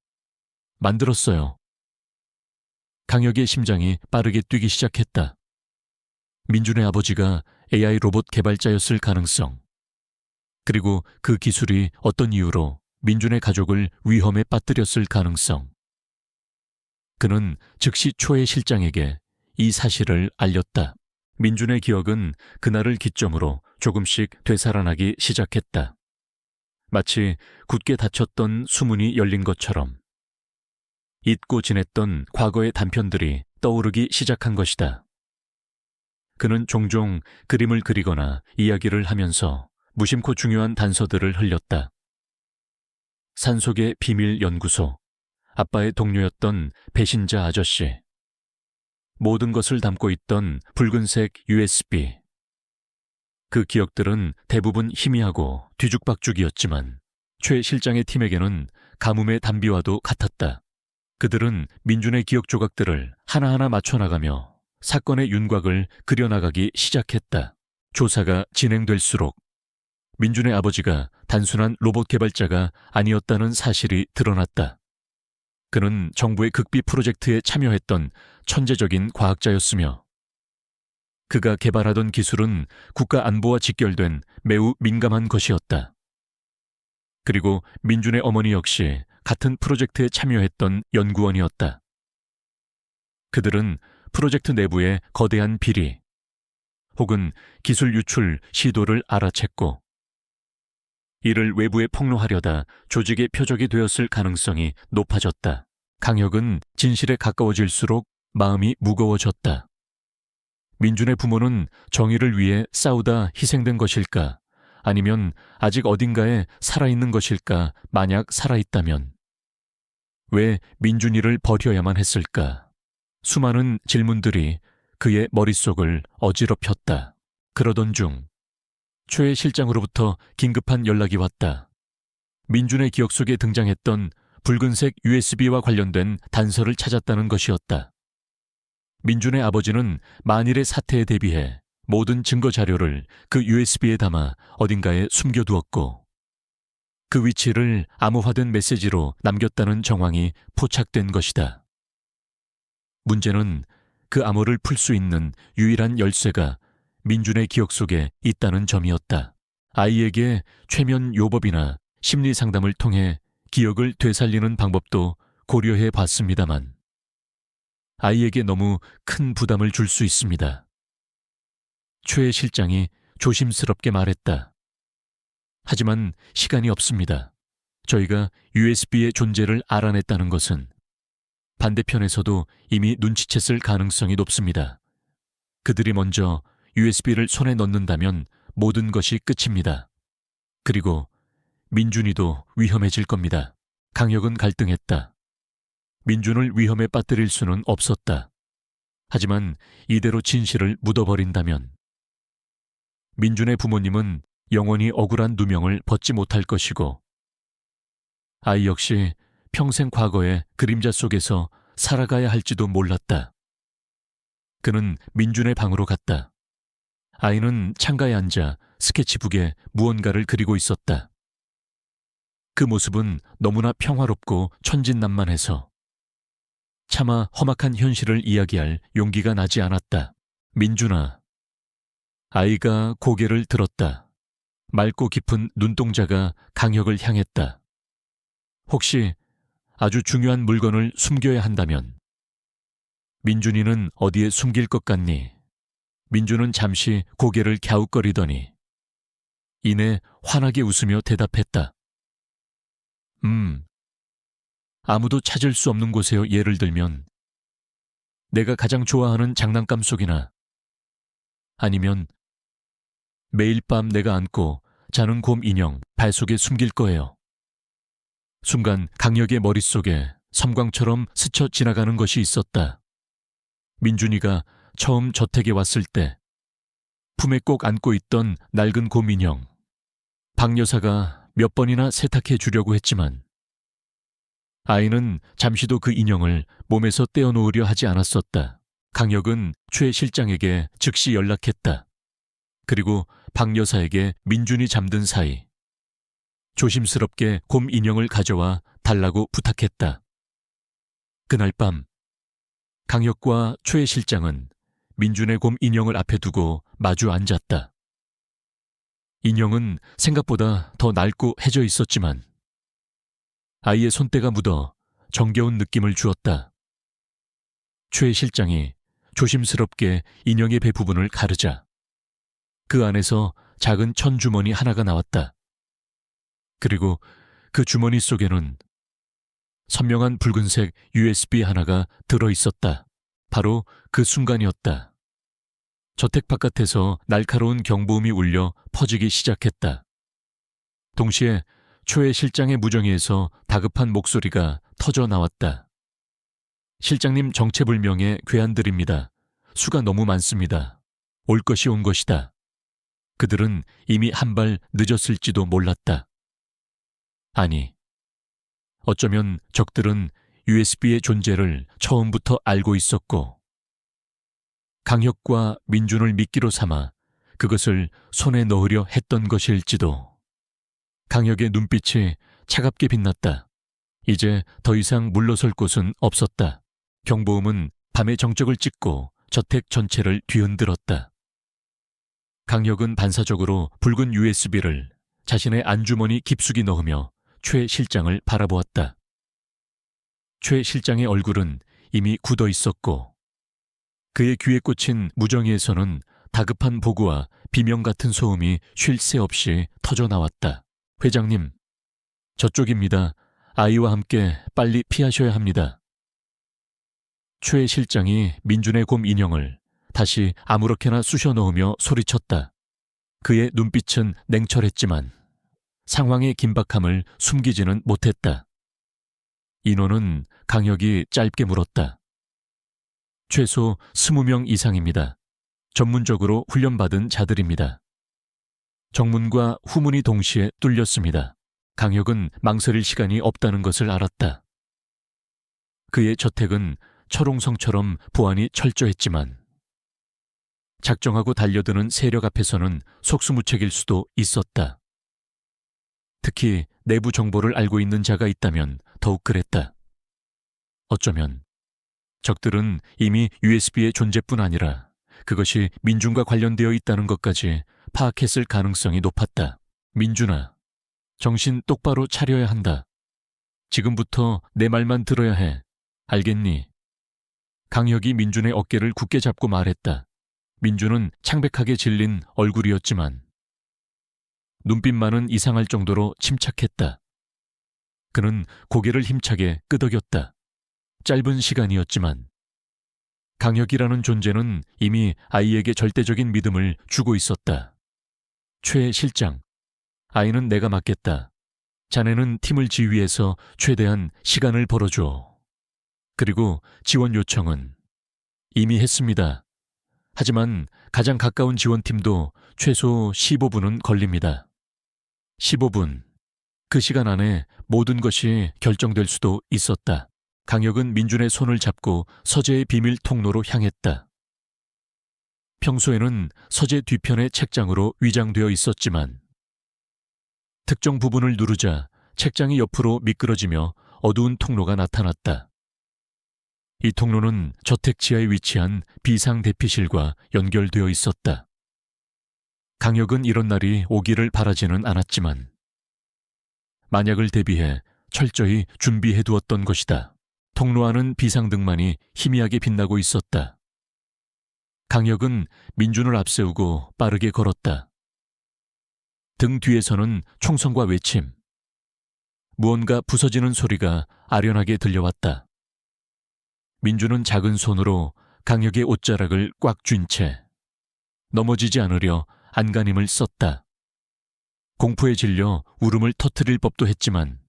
만들었어요. 강혁의 심장이 빠르게 뛰기 시작했다. 민준의 아버지가 AI 로봇 개발자였을 가능성, 그리고 그 기술이 어떤 이유로 민준의 가족을 위험에 빠뜨렸을 가능성. 그는 즉시 초해 실장에게 이 사실을 알렸다. 민준의 기억은 그날을 기점으로 조금씩 되살아나기 시작했다. 마치 굳게 닫혔던 수문이 열린 것처럼 잊고 지냈던 과거의 단편들이 떠오르기 시작한 것이다. 그는 종종 그림을 그리거나 이야기를 하면서 무심코 중요한 단서들을 흘렸다. 산속의 비밀 연구소, 아빠의 동료였던 배신자 아저씨, 모든 것을 담고 있던 붉은색 USB. 그 기억들은 대부분 희미하고 뒤죽박죽이었지만 최 실장의 팀에게는 가뭄의 단비와도 같았다. 그들은 민준의 기억 조각들을 하나하나 맞춰나가며 사건의 윤곽을 그려나가기 시작했다. 조사가 진행될수록 민준의 아버지가 단순한 로봇 개발자가 아니었다는 사실이 드러났다. 그는 정부의 극비 프로젝트에 참여했던 천재적인 과학자였으며 그가 개발하던 기술은 국가 안보와 직결된 매우 민감한 것이었다. 그리고 민준의 어머니 역시 같은 프로젝트에 참여했던 연구원이었다. 그들은 프로젝트 내부의 거대한 비리 혹은 기술 유출 시도를 알아챘고 이를 외부에 폭로하려다 조직의 표적이 되었을 가능성이 높아졌다. 강혁은 진실에 가까워질수록 마음이 무거워졌다. 민준의 부모는 정의를 위해 싸우다 희생된 것일까? 아니면 아직 어딘가에 살아있는 것일까? 만약 살아있다면 왜 민준이를 버려야만 했을까? 수많은 질문들이 그의 머릿속을 어지럽혔다. 그러던 중 최 실장으로부터 긴급한 연락이 왔다. 민준의 기억 속에 등장했던 붉은색 USB와 관련된 단서를 찾았다는 것이었다. 민준의 아버지는 만일의 사태에 대비해 모든 증거 자료를 그 USB에 담아 어딘가에 숨겨두었고 그 위치를 암호화된 메시지로 남겼다는 정황이 포착된 것이다. 문제는 그 암호를 풀 수 있는 유일한 열쇠가 민준의 기억 속에 있다는 점이었다. 아이에게 최면 요법이나 심리 상담을 통해 기억을 되살리는 방법도 고려해 봤습니다만 아이에게 너무 큰 부담을 줄 수 있습니다. 최 실장이 조심스럽게 말했다. 하지만 시간이 없습니다. 저희가 USB의 존재를 알아냈다는 것은 반대편에서도 이미 눈치챘을 가능성이 높습니다. 그들이 먼저 USB를 손에 넣는다면 모든 것이 끝입니다. 그리고 민준이도 위험해질 겁니다. 강혁은 갈등했다. 민준을 위험에 빠뜨릴 수는 없었다. 하지만 이대로 진실을 묻어버린다면 민준의 부모님은 영원히 억울한 누명을 벗지 못할 것이고 아이 역시 평생 과거의 그림자 속에서 살아가야 할지도 몰랐다. 그는 민준의 방으로 갔다. 아이는 창가에 앉아 스케치북에 무언가를 그리고 있었다. 그 모습은 너무나 평화롭고 천진난만해서 차마 험악한 현실을 이야기할 용기가 나지 않았다. 민준아. 아이가 고개를 들었다. 맑고 깊은 눈동자가 강혁을 향했다. 혹시 아주 중요한 물건을 숨겨야 한다면 민준이는 어디에 숨길 것 같니? 민준은 잠시 고개를 갸웃거리더니 이내 환하게 웃으며 대답했다. 아무도 찾을 수 없는 곳에요. 예를 들면 내가 가장 좋아하는 장난감 속이나 아니면 매일 밤 내가 안고 자는 곰 인형 발 속에 숨길 거예요. 순간 강혁의 머릿속에 섬광처럼 스쳐 지나가는 것이 있었다. 민준이가 처음 저택에 왔을 때 품에 꼭 안고 있던 낡은 곰 인형. 박 여사가 몇 번이나 세탁해 주려고 했지만 아이는 잠시도 그 인형을 몸에서 떼어놓으려 하지 않았었다. 강혁은 최 실장에게 즉시 연락했다. 그리고 박 여사에게 민준이 잠든 사이 조심스럽게 곰 인형을 가져와 달라고 부탁했다. 그날 밤 강혁과 최 실장은 민준의 곰 인형을 앞에 두고 마주 앉았다. 인형은 생각보다 더 낡고 해져 있었지만 아이의 손때가 묻어 정겨운 느낌을 주었다. 최 실장이 조심스럽게 인형의 배 부분을 가르자 그 안에서 작은 천주머니 하나가 나왔다. 그리고 그 주머니 속에는 선명한 붉은색 USB 하나가 들어있었다. 바로 그 순간이었다. 저택 바깥에서 날카로운 경보음이 울려 퍼지기 시작했다. 동시에 최 실장의 무정의에서 다급한 목소리가 터져 나왔다. 실장님 정체불명의 괴한들입니다. 수가 너무 많습니다. 올 것이 온 것이다. 그들은 이미 한 발 늦었을지도 몰랐다. 아니, 어쩌면 적들은 USB의 존재를 처음부터 알고 있었고 강혁과 민준을 미끼로 삼아 그것을 손에 넣으려 했던 것일지도. 강혁의 눈빛이 차갑게 빛났다. 이제 더 이상 물러설 곳은 없었다. 경보음은 밤의 정적을 찍고 저택 전체를 뒤흔들었다. 강혁은 반사적으로 붉은 USB를 자신의 안주머니 깊숙이 넣으며 최 실장을 바라보았다. 최 실장의 얼굴은 이미 굳어 있었고 그의 귀에 꽂힌 무정의에서는 다급한 보고와 비명 같은 소음이 쉴 새 없이 터져나왔다. 회장님, 저쪽입니다. 아이와 함께 빨리 피하셔야 합니다. 최 실장이 민준의 곰 인형을 다시 아무렇게나 쑤셔 넣으며 소리쳤다. 그의 눈빛은 냉철했지만 상황의 긴박함을 숨기지는 못했다. 인원은 강혁이 짧게 물었다. 최소 20명 이상입니다. 전문적으로 훈련받은 자들입니다. 정문과 후문이 동시에 뚫렸습니다. 강혁은 망설일 시간이 없다는 것을 알았다. 그의 저택은 철옹성처럼 보안이 철저했지만 작정하고 달려드는 세력 앞에서는 속수무책일 수도 있었다. 특히 내부 정보를 알고 있는 자가 있다면 더욱 그랬다. 어쩌면 적들은 이미 USB의 존재뿐 아니라 그것이 민준과 관련되어 있다는 것까지 파악했을 가능성이 높았다. 민준아, 정신 똑바로 차려야 한다. 지금부터 내 말만 들어야 해. 알겠니? 강혁이 민준의 어깨를 굳게 잡고 말했다. 민준은 창백하게 질린 얼굴이었지만 눈빛만은 이상할 정도로 침착했다. 그는 고개를 힘차게 끄덕였다. 짧은 시간이었지만 강혁이라는 존재는 이미 아이에게 절대적인 믿음을 주고 있었다. 최 실장, 아이는 내가 맡겠다. 자네는 팀을 지휘해서 최대한 시간을 벌어줘. 그리고 지원 요청은 이미 했습니다. 하지만 가장 가까운 지원팀도 최소 15분은 걸립니다. 15분. 그 시간 안에 모든 것이 결정될 수도 있었다. 강혁은 민준의 손을 잡고 서재의 비밀 통로로 향했다. 평소에는 서재 뒤편의 책장으로 위장되어 있었지만 특정 부분을 누르자 책장이 옆으로 미끄러지며 어두운 통로가 나타났다. 이 통로는 저택 지하에 위치한 비상대피실과 연결되어 있었다. 강혁은 이런 날이 오기를 바라지는 않았지만 만약을 대비해 철저히 준비해두었던 것이다. 통로 안은 비상등만이 희미하게 빛나고 있었다. 강혁은 민준을 앞세우고 빠르게 걸었다. 등 뒤에서는 총성과 외침, 무언가 부서지는 소리가 아련하게 들려왔다. 민준은 작은 손으로 강혁의 옷자락을 꽉 쥔 채 넘어지지 않으려 안간힘을 썼다. 공포에 질려 울음을 터뜨릴 법도 했지만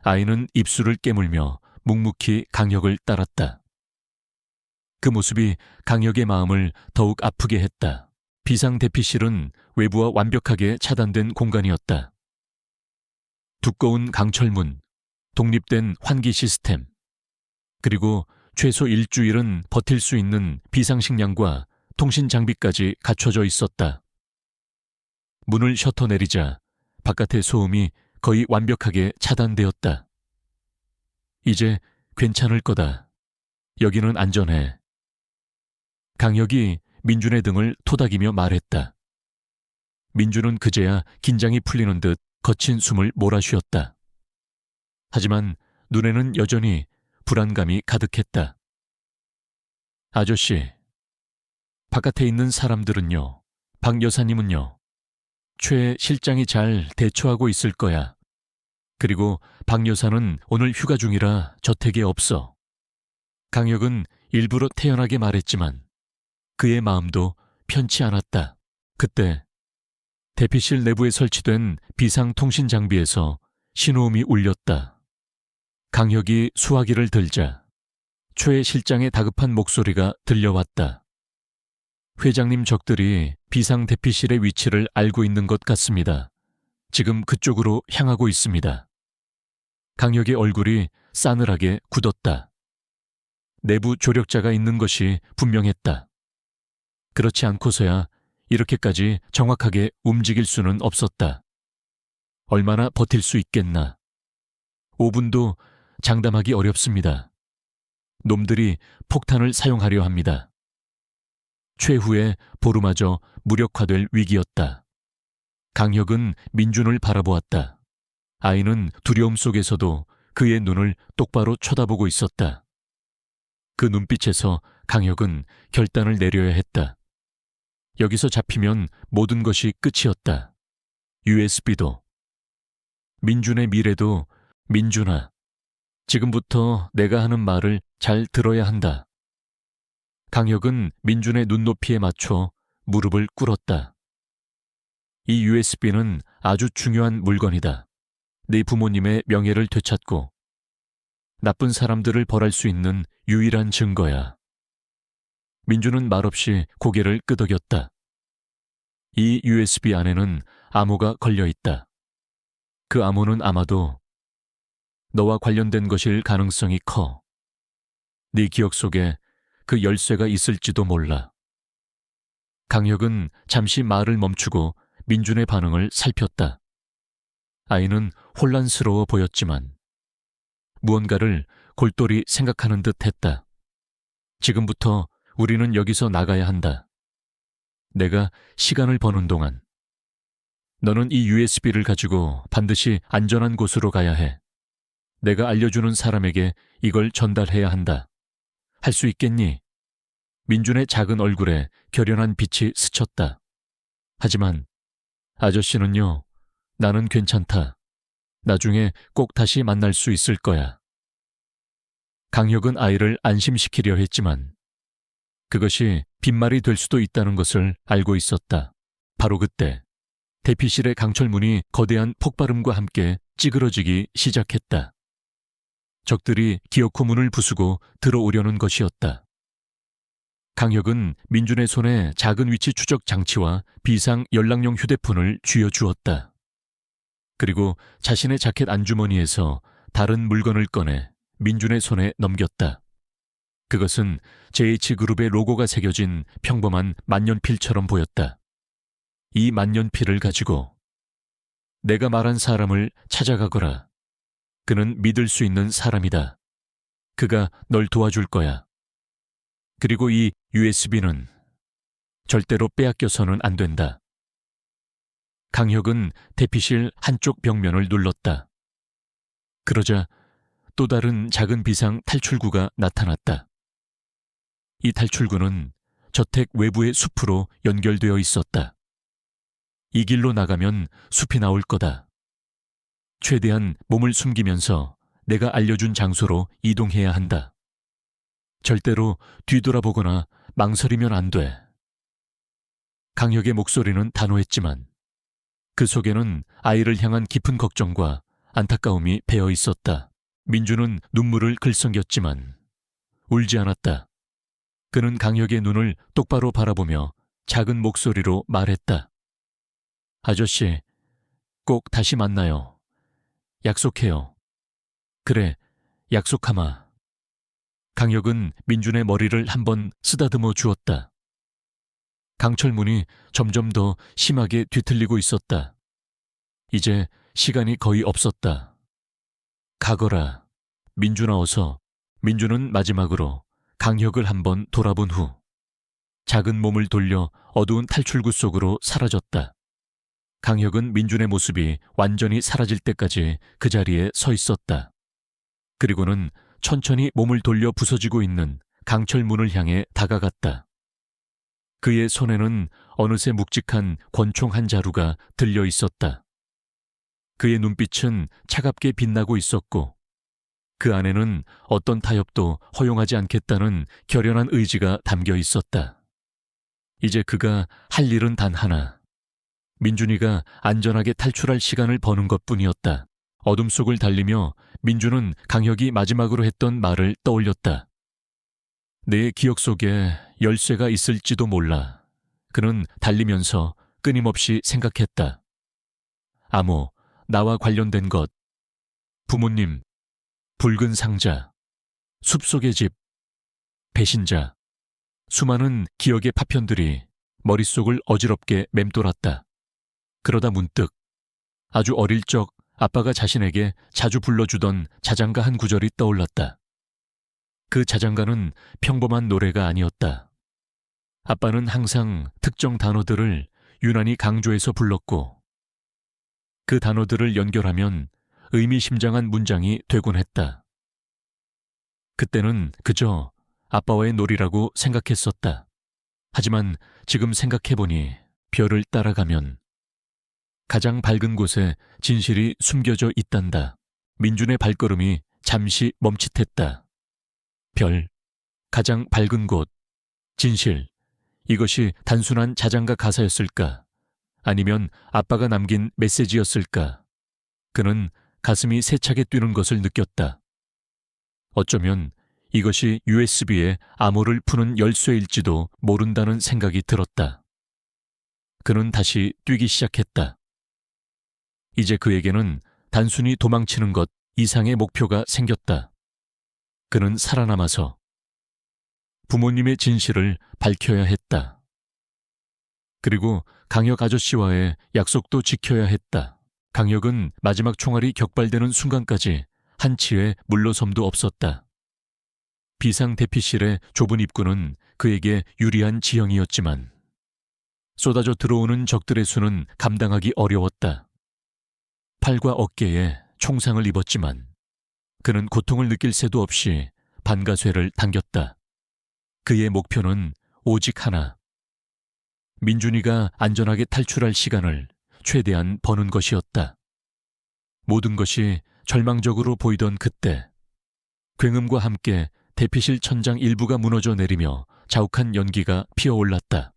아이는 입술을 깨물며 묵묵히 강혁을 따랐다. 그 모습이 강혁의 마음을 더욱 아프게 했다. 비상대피실은 외부와 완벽하게 차단된 공간이었다. 두꺼운 강철문, 독립된 환기 시스템, 그리고 최소 일주일은 버틸 수 있는 비상식량과 통신 장비까지 갖춰져 있었다. 문을 셔터 내리자 바깥의 소음이 거의 완벽하게 차단되었다. 이제 괜찮을 거다. 여기는 안전해. 강혁이 민준의 등을 토닥이며 말했다. 민준은 그제야 긴장이 풀리는 듯 거친 숨을 몰아쉬었다. 하지만 눈에는 여전히 불안감이 가득했다. 아저씨, 바깥에 있는 사람들은요, 박 여사님은요, 최 실장이 잘 대처하고 있을 거야. 그리고 박 여사는 오늘 휴가 중이라 저택에 없어. 강혁은 일부러 태연하게 말했지만 그의 마음도 편치 않았다. 그때 대피실 내부에 설치된 비상통신 장비에서 신호음이 울렸다. 강혁이 수화기를 들자 최 실장의 다급한 목소리가 들려왔다. 회장님 적들이 비상대피실의 위치를 알고 있는 것 같습니다. 지금 그쪽으로 향하고 있습니다. 강혁의 얼굴이 싸늘하게 굳었다. 내부 조력자가 있는 것이 분명했다. 그렇지 않고서야 이렇게까지 정확하게 움직일 수는 없었다. 얼마나 버틸 수 있겠나. 5분도 장담하기 어렵습니다. 놈들이 폭탄을 사용하려 합니다. 최후의 보루마저 무력화될 위기였다. 강혁은 민준을 바라보았다. 아이는 두려움 속에서도 그의 눈을 똑바로 쳐다보고 있었다. 그 눈빛에서 강혁은 결단을 내려야 했다. 여기서 잡히면 모든 것이 끝이었다. USB도. 민준의 미래도. 민준아, 지금부터 내가 하는 말을 잘 들어야 한다. 강혁은 민준의 눈높이에 맞춰 무릎을 꿇었다. 이 USB는 아주 중요한 물건이다. 네 부모님의 명예를 되찾고 나쁜 사람들을 벌할 수 있는 유일한 증거야. 민준은 말없이 고개를 끄덕였다. 이 USB 안에는 암호가 걸려 있다. 그 암호는 아마도 너와 관련된 것일 가능성이 커. 네 기억 속에 그 열쇠가 있을지도 몰라. 강혁은 잠시 말을 멈추고 민준의 반응을 살폈다. 아이는 혼란스러워 보였지만 무언가를 골똘히 생각하는 듯 했다. 지금부터 우리는 여기서 나가야 한다. 내가 시간을 버는 동안 너는 이 USB를 가지고 반드시 안전한 곳으로 가야 해. 내가 알려주는 사람에게 이걸 전달해야 한다. 할 수 있겠니? 민준의 작은 얼굴에 결연한 빛이 스쳤다. 하지만 아저씨는요, 나는 괜찮다. 나중에 꼭 다시 만날 수 있을 거야. 강혁은 아이를 안심시키려 했지만 그것이 빈말이 될 수도 있다는 것을 알고 있었다. 바로 그때 대피실의 강철문이 거대한 폭발음과 함께 찌그러지기 시작했다. 적들이 기어코 문을 부수고 들어오려는 것이었다. 강혁은 민준의 손에 작은 위치 추적 장치와 비상 연락용 휴대폰을 쥐어주었다. 그리고 자신의 자켓 안주머니에서 다른 물건을 꺼내 민준의 손에 넘겼다. 그것은 JH그룹의 로고가 새겨진 평범한 만년필처럼 보였다. 이 만년필을 가지고 내가 말한 사람을 찾아가거라. 그는 믿을 수 있는 사람이다. 그가 널 도와줄 거야. 그리고 이 USB는 절대로 빼앗겨서는 안 된다. 강혁은 대피실 한쪽 벽면을 눌렀다. 그러자 또 다른 작은 비상 탈출구가 나타났다. 이 탈출구는 저택 외부의 숲으로 연결되어 있었다. 이 길로 나가면 숲이 나올 거다. 최대한 몸을 숨기면서 내가 알려준 장소로 이동해야 한다. 절대로 뒤돌아보거나 망설이면 안 돼. 강혁의 목소리는 단호했지만 그 속에는 아이를 향한 깊은 걱정과 안타까움이 배어 있었다. 민주는 눈물을 글썽였지만 울지 않았다. 그는 강혁의 눈을 똑바로 바라보며 작은 목소리로 말했다. 아저씨, 꼭 다시 만나요. 약속해요. 그래, 약속하마. 강혁은 민준의 머리를 한번 쓰다듬어 주었다. 강철문이 점점 더 심하게 뒤틀리고 있었다. 이제 시간이 거의 없었다. 가거라. 민준아 어서. 민준은 마지막으로 강혁을 한번 돌아본 후 작은 몸을 돌려 어두운 탈출구 속으로 사라졌다. 강혁은 민준의 모습이 완전히 사라질 때까지 그 자리에 서 있었다. 그리고는 천천히 몸을 돌려 부서지고 있는 강철문을 향해 다가갔다. 그의 손에는 어느새 묵직한 권총 한 자루가 들려 있었다. 그의 눈빛은 차갑게 빛나고 있었고 그 안에는 어떤 타협도 허용하지 않겠다는 결연한 의지가 담겨 있었다. 이제 그가 할 일은 단 하나. 민준이가 안전하게 탈출할 시간을 버는 것뿐이었다. 어둠 속을 달리며 민준은 강혁이 마지막으로 했던 말을 떠올렸다. 내 기억 속에 열쇠가 있을지도 몰라. 그는 달리면서 끊임없이 생각했다. 암호, 나와 관련된 것, 부모님, 붉은 상자, 숲속의 집, 배신자, 수많은 기억의 파편들이 머릿속을 어지럽게 맴돌았다. 그러다 문득 아주 어릴 적 아빠가 자신에게 자주 불러주던 자장가 한 구절이 떠올랐다. 그 자장가는 평범한 노래가 아니었다. 아빠는 항상 특정 단어들을 유난히 강조해서 불렀고 그 단어들을 연결하면 의미심장한 문장이 되곤 했다. 그때는 그저 아빠와의 놀이라고 생각했었다. 하지만 지금 생각해보니 별을 따라가면 가장 밝은 곳에 진실이 숨겨져 있단다. 민준의 발걸음이 잠시 멈칫했다. 별, 가장 밝은 곳, 진실. 이것이 단순한 자장가 가사였을까? 아니면 아빠가 남긴 메시지였을까? 그는 가슴이 세차게 뛰는 것을 느꼈다. 어쩌면 이것이 USB의 암호를 푸는 열쇠일지도 모른다는 생각이 들었다. 그는 다시 뛰기 시작했다. 이제 그에게는 단순히 도망치는 것 이상의 목표가 생겼다. 그는 살아남아서 부모님의 진실을 밝혀야 했다. 그리고 강혁 아저씨와의 약속도 지켜야 했다. 강혁은 마지막 총알이 격발되는 순간까지 한치의 물러섬도 없었다. 비상 대피실의 좁은 입구는 그에게 유리한 지형이었지만 쏟아져 들어오는 적들의 수는 감당하기 어려웠다. 팔과 어깨에 총상을 입었지만 그는 고통을 느낄 새도 없이 반가쇠를 당겼다. 그의 목표는 오직 하나. 민준이가 안전하게 탈출할 시간을 최대한 버는 것이었다. 모든 것이 절망적으로 보이던 그때 굉음과 함께 대피실 천장 일부가 무너져 내리며 자욱한 연기가 피어올랐다.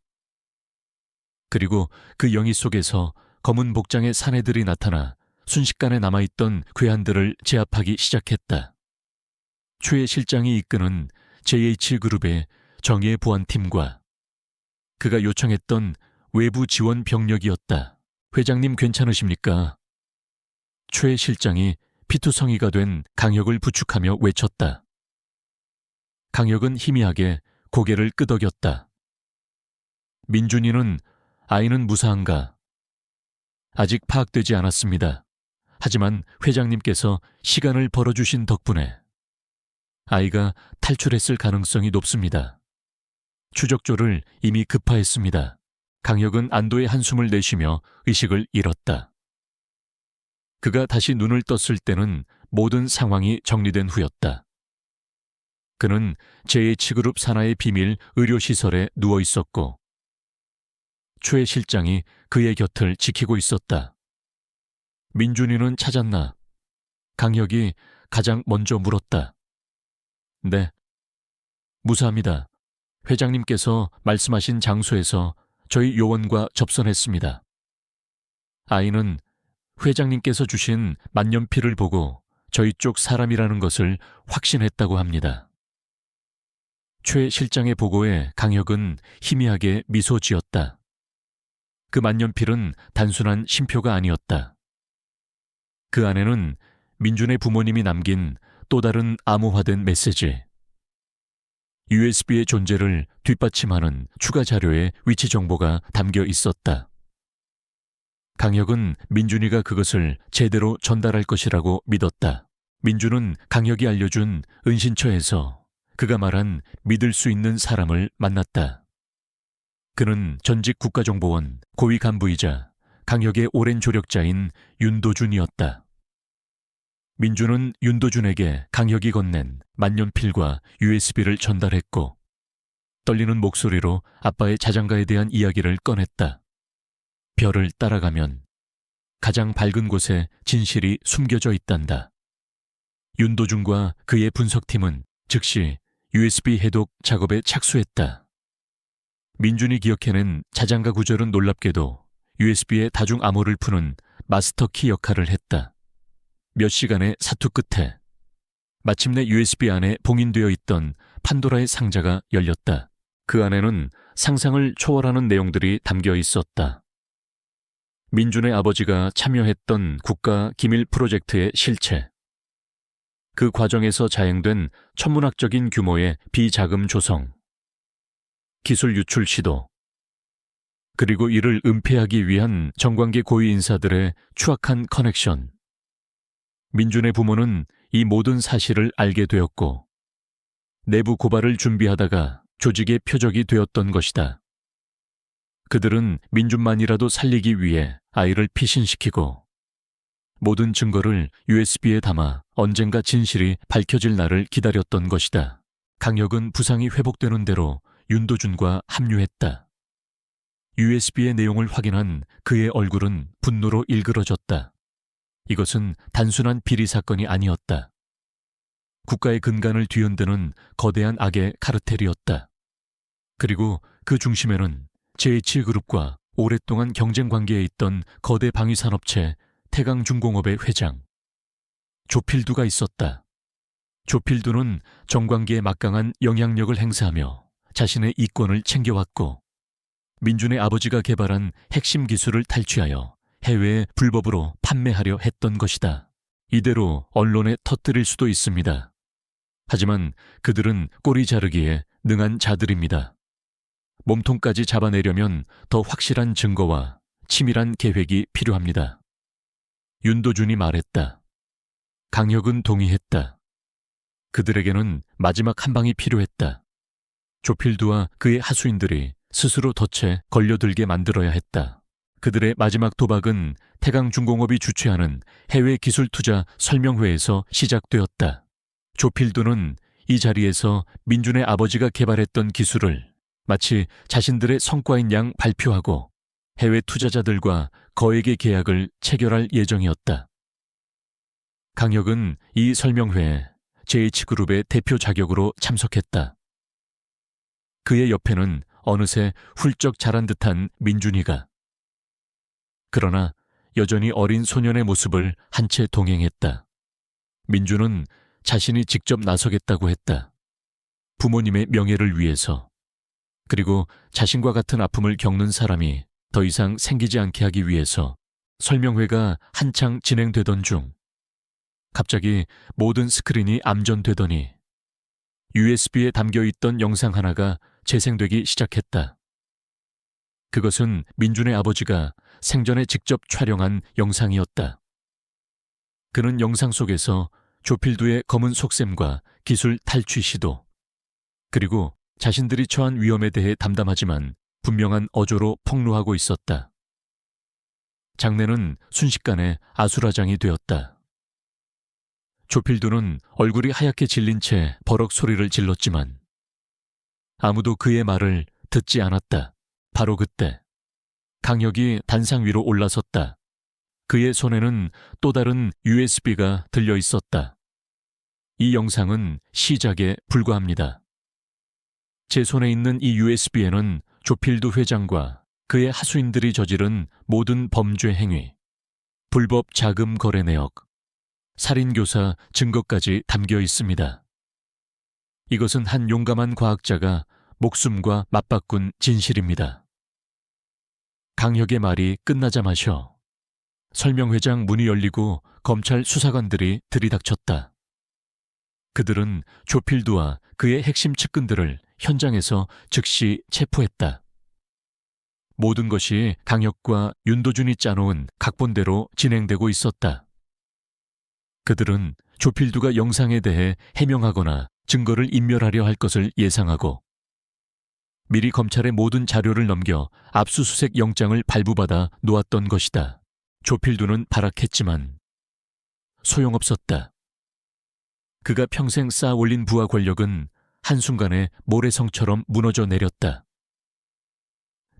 그리고 그 영희 속에서 검은 복장의 사내들이 나타나 순식간에 남아있던 괴한들을 제압하기 시작했다. 최 실장이 이끄는 JH그룹의 정예 보안팀과 그가 요청했던 외부 지원 병력이었다. 회장님 괜찮으십니까? 최 실장이 피투성이가 된 강혁을 부축하며 외쳤다. 강혁은 희미하게 고개를 끄덕였다. 민준이는 아이는 무사한가? 아직 파악되지 않았습니다. 하지만 회장님께서 시간을 벌어주신 덕분에 아이가 탈출했을 가능성이 높습니다. 추적조를 이미 급파했습니다. 강혁은 안도의 한숨을 내쉬며 의식을 잃었다. 그가 다시 눈을 떴을 때는 모든 상황이 정리된 후였다. 그는 JH그룹 산하의 비밀 의료시설에 누워 있었고 최 실장이 그의 곁을 지키고 있었다. 민준이는 찾았나? 강혁이 가장 먼저 물었다. 네. 무사합니다. 회장님께서 말씀하신 장소에서 저희 요원과 접선했습니다. 아이는 회장님께서 주신 만년필을 보고 저희 쪽 사람이라는 것을 확신했다고 합니다. 최 실장의 보고에 강혁은 희미하게 미소 지었다. 그 만년필은 단순한 심표가 아니었다. 그 안에는 민준의 부모님이 남긴 또 다른 암호화된 메시지, USB의 존재를 뒷받침하는 추가 자료의 위치 정보가 담겨 있었다. 강혁은 민준이가 그것을 제대로 전달할 것이라고 믿었다. 민준은 강혁이 알려준 은신처에서 그가 말한 믿을 수 있는 사람을 만났다. 그는 전직 국가정보원 고위 간부이자 강혁의 오랜 조력자인 윤도준이었다. 민준은 윤도준에게 강혁이 건넨 만년필과 USB를 전달했고 떨리는 목소리로 아빠의 자장가에 대한 이야기를 꺼냈다. 별을 따라가면 가장 밝은 곳에 진실이 숨겨져 있단다. 윤도준과 그의 분석팀은 즉시 USB 해독 작업에 착수했다. 민준이 기억해낸 자장가 구절은 놀랍게도 USB의 다중 암호를 푸는 마스터키 역할을 했다. 몇 시간의 사투 끝에 마침내 USB 안에 봉인되어 있던 판도라의 상자가 열렸다. 그 안에는 상상을 초월하는 내용들이 담겨 있었다. 민준의 아버지가 참여했던 국가 기밀 프로젝트의 실체, 그 과정에서 자행된 천문학적인 규모의 비자금 조성, 기술 유출 시도, 그리고 이를 은폐하기 위한 정관계 고위 인사들의 추악한 커넥션. 민준의 부모는 이 모든 사실을 알게 되었고 내부 고발을 준비하다가 조직의 표적이 되었던 것이다. 그들은 민준만이라도 살리기 위해 아이를 피신시키고 모든 증거를 USB에 담아 언젠가 진실이 밝혀질 날을 기다렸던 것이다. 강혁은 부상이 회복되는 대로 윤도준과 합류했다. USB의 내용을 확인한 그의 얼굴은 분노로 일그러졌다. 이것은 단순한 비리 사건이 아니었다. 국가의 근간을 뒤흔드는 거대한 악의 카르텔이었다. 그리고 그 중심에는 JH그룹과 오랫동안 경쟁 관계에 있던 거대 방위산업체 태강중공업의 회장 조필두가 있었다. 조필두는 정관계에 막강한 영향력을 행사하며 자신의 이권을 챙겨왔고 민준의 아버지가 개발한 핵심 기술을 탈취하여 해외에 불법으로 판매하려 했던 것이다. 이대로 언론에 터뜨릴 수도 있습니다. 하지만 그들은 꼬리 자르기에 능한 자들입니다. 몸통까지 잡아내려면 더 확실한 증거와 치밀한 계획이 필요합니다. 윤도준이 말했다. 강혁은 동의했다. 그들에게는 마지막 한 방이 필요했다. 조필두와 그의 하수인들이 스스로 덫에 걸려들게 만들어야 했다. 그들의 마지막 도박은 태강중공업이 주최하는 해외 기술 투자 설명회에서 시작되었다. 조필두는 이 자리에서 민준의 아버지가 개발했던 기술을 마치 자신들의 성과인 양 발표하고 해외 투자자들과 거액의 계약을 체결할 예정이었다. 강혁은 이 설명회에 JH그룹의 대표 자격으로 참석했다. 그의 옆에는 어느새 훌쩍 자란 듯한 민준이가. 그러나 여전히 어린 소년의 모습을 한 채 동행했다. 민준은 자신이 직접 나서겠다고 했다. 부모님의 명예를 위해서. 그리고 자신과 같은 아픔을 겪는 사람이 더 이상 생기지 않게 하기 위해서. 설명회가 한창 진행되던 중 갑자기 모든 스크린이 암전되더니 USB에 담겨있던 영상 하나가 재생되기 시작했다. 그것은 민준의 아버지가 생전에 직접 촬영한 영상이었다. 그는 영상 속에서 조필두의 검은 속셈과 기술 탈취 시도, 그리고 자신들이 처한 위험에 대해 담담하지만 분명한 어조로 폭로하고 있었다. 장내는 순식간에 아수라장이 되었다. 조필두는 얼굴이 하얗게 질린 채 버럭 소리를 질렀지만 아무도 그의 말을 듣지 않았다. 바로 그때 강혁이 단상 위로 올라섰다. 그의 손에는 또 다른 USB가 들려 있었다. 이 영상은 시작에 불과합니다. 제 손에 있는 이 USB에는 조필두 회장과 그의 하수인들이 저지른 모든 범죄 행위, 불법 자금 거래 내역, 살인교사 증거까지 담겨 있습니다. 이것은 한 용감한 과학자가 목숨과 맞바꾼 진실입니다. 강혁의 말이 끝나자마셔 설명회장 문이 열리고 검찰 수사관들이 들이닥쳤다. 그들은 조필두와 그의 핵심 측근들을 현장에서 즉시 체포했다. 모든 것이 강혁과 윤도준이 짜놓은 각본대로 진행되고 있었다. 그들은 조필두가 영상에 대해 해명하거나 증거를 인멸하려 할 것을 예상하고 미리 검찰의 모든 자료를 넘겨 압수수색 영장을 발부받아 놓았던 것이다. 조필두는 발악했지만 소용없었다. 그가 평생 쌓아 올린 부하 권력은 한순간에 모래성처럼 무너져 내렸다.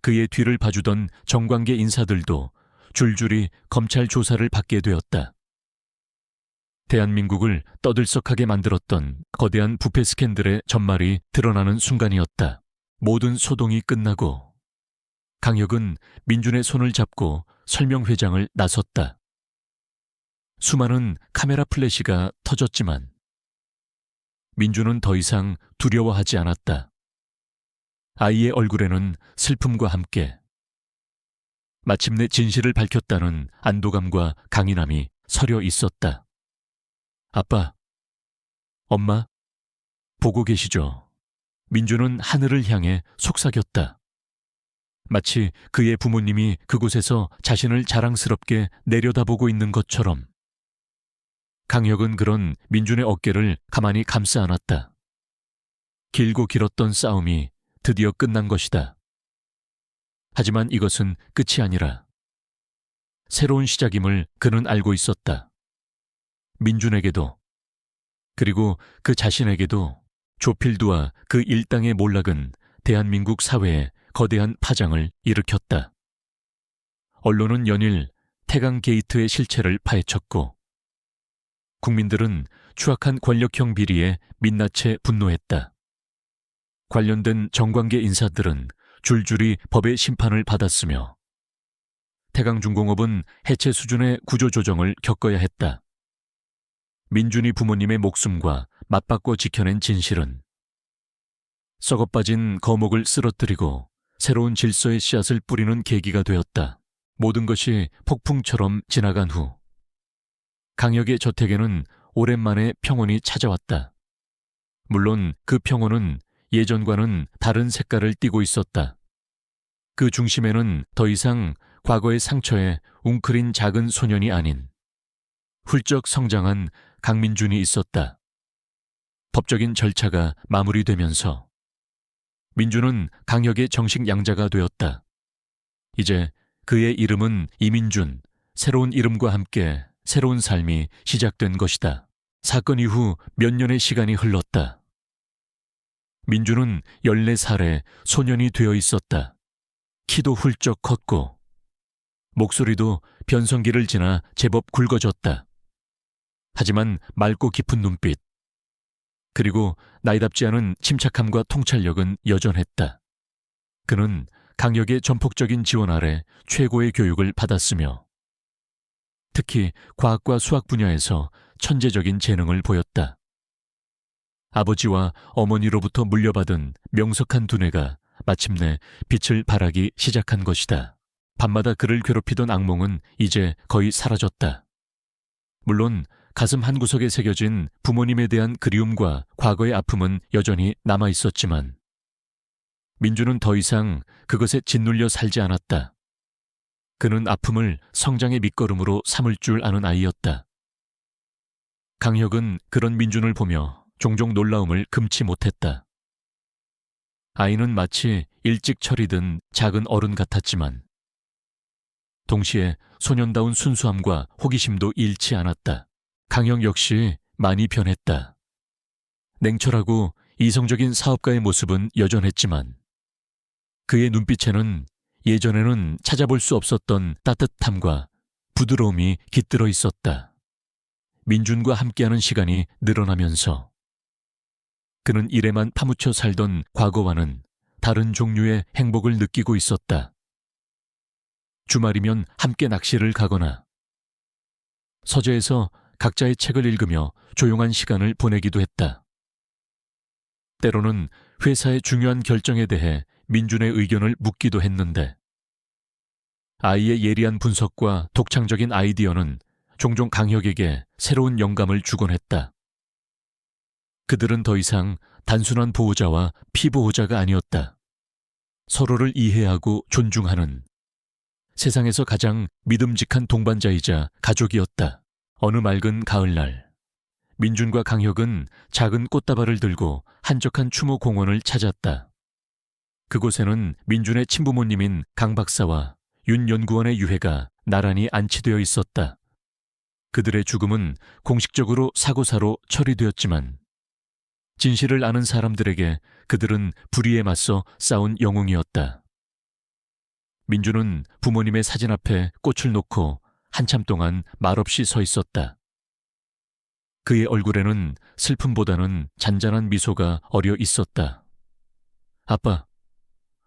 그의 뒤를 봐주던 정관계 인사들도 줄줄이 검찰 조사를 받게 되었다. 대한민국을 떠들썩하게 만들었던 거대한 부패 스캔들의 전말이 드러나는 순간이었다. 모든 소동이 끝나고 강혁은 민준의 손을 잡고 설명회장을 나섰다. 수많은 카메라 플래시가 터졌지만 민준은 더 이상 두려워하지 않았다. 아이의 얼굴에는 슬픔과 함께 마침내 진실을 밝혔다는 안도감과 강인함이 서려 있었다. 아빠, 엄마, 보고 계시죠? 민주는 하늘을 향해 속삭였다. 마치 그의 부모님이 그곳에서 자신을 자랑스럽게 내려다보고 있는 것처럼. 강혁은 그런 민준의 어깨를 가만히 감싸 안았다. 길고 길었던 싸움이 드디어 끝난 것이다. 하지만 이것은 끝이 아니라 새로운 시작임을 그는 알고 있었다. 민준에게도, 그리고 그 자신에게도 조필드와 그 일당의 몰락은 대한민국 사회에 거대한 파장을 일으켰다. 언론은 연일 태강 게이트의 실체를 파헤쳤고, 국민들은 추악한 권력형 비리에 민낯에 분노했다. 관련된 정관계 인사들은 줄줄이 법의 심판을 받았으며, 태강중공업은 해체 수준의 구조조정을 겪어야 했다. 민준이 부모님의 목숨과 맞바꿔 지켜낸 진실은 썩어빠진 거목을 쓰러뜨리고 새로운 질서의 씨앗을 뿌리는 계기가 되었다. 모든 것이 폭풍처럼 지나간 후 강혁의 저택에는 오랜만에 평온이 찾아왔다. 물론 그 평온은 예전과는 다른 색깔을 띠고 있었다. 그 중심에는 더 이상 과거의 상처에 웅크린 작은 소년이 아닌 훌쩍 성장한 강민준이 있었다. 법적인 절차가 마무리되면서 민준은 강혁의 정식 양자가 되었다. 이제 그의 이름은 이민준, 새로운 이름과 함께 새로운 삶이 시작된 것이다. 사건 이후 몇 년의 시간이 흘렀다. 민준은 14살의 소년이 되어 있었다. 키도 훌쩍 컸고 목소리도 변성기를 지나 제법 굵어졌다. 하지만 맑고 깊은 눈빛, 그리고 나이답지 않은 침착함과 통찰력은 여전했다. 그는 강혁의 전폭적인 지원 아래 최고의 교육을 받았으며 특히 과학과 수학 분야에서 천재적인 재능을 보였다. 아버지와 어머니로부터 물려받은 명석한 두뇌가 마침내 빛을 발하기 시작한 것이다. 밤마다 그를 괴롭히던 악몽은 이제 거의 사라졌다. 물론 가슴 한구석에 새겨진 부모님에 대한 그리움과 과거의 아픔은 여전히 남아있었지만 민준은 더 이상 그것에 짓눌려 살지 않았다. 그는 아픔을 성장의 밑거름으로 삼을 줄 아는 아이였다. 강혁은 그런 민준을 보며 종종 놀라움을 금치 못했다. 아이는 마치 일찍 철이 든 작은 어른 같았지만 동시에 소년다운 순수함과 호기심도 잃지 않았다. 강혁 역시 많이 변했다. 냉철하고 이성적인 사업가의 모습은 여전했지만 그의 눈빛에는 예전에는 찾아볼 수 없었던 따뜻함과 부드러움이 깃들어 있었다. 민준과 함께하는 시간이 늘어나면서 그는 일에만 파묻혀 살던 과거와는 다른 종류의 행복을 느끼고 있었다. 주말이면 함께 낚시를 가거나 서재에서 각자의 책을 읽으며 조용한 시간을 보내기도 했다. 때로는 회사의 중요한 결정에 대해 민준의 의견을 묻기도 했는데 아이의 예리한 분석과 독창적인 아이디어는 종종 강혁에게 새로운 영감을 주곤 했다. 그들은 더 이상 단순한 보호자와 피보호자가 아니었다. 서로를 이해하고 존중하는 세상에서 가장 믿음직한 동반자이자 가족이었다. 어느 맑은 가을날, 민준과 강혁은 작은 꽃다발을 들고 한적한 추모 공원을 찾았다. 그곳에는 민준의 친부모님인 강 박사와 윤 연구원의 유해가 나란히 안치되어 있었다. 그들의 죽음은 공식적으로 사고사로 처리되었지만 진실을 아는 사람들에게 그들은 불의에 맞서 싸운 영웅이었다. 민준은 부모님의 사진 앞에 꽃을 놓고 한참 동안 말없이 서 있었다. 그의 얼굴에는 슬픔보다는 잔잔한 미소가 어려 있었다. 아빠,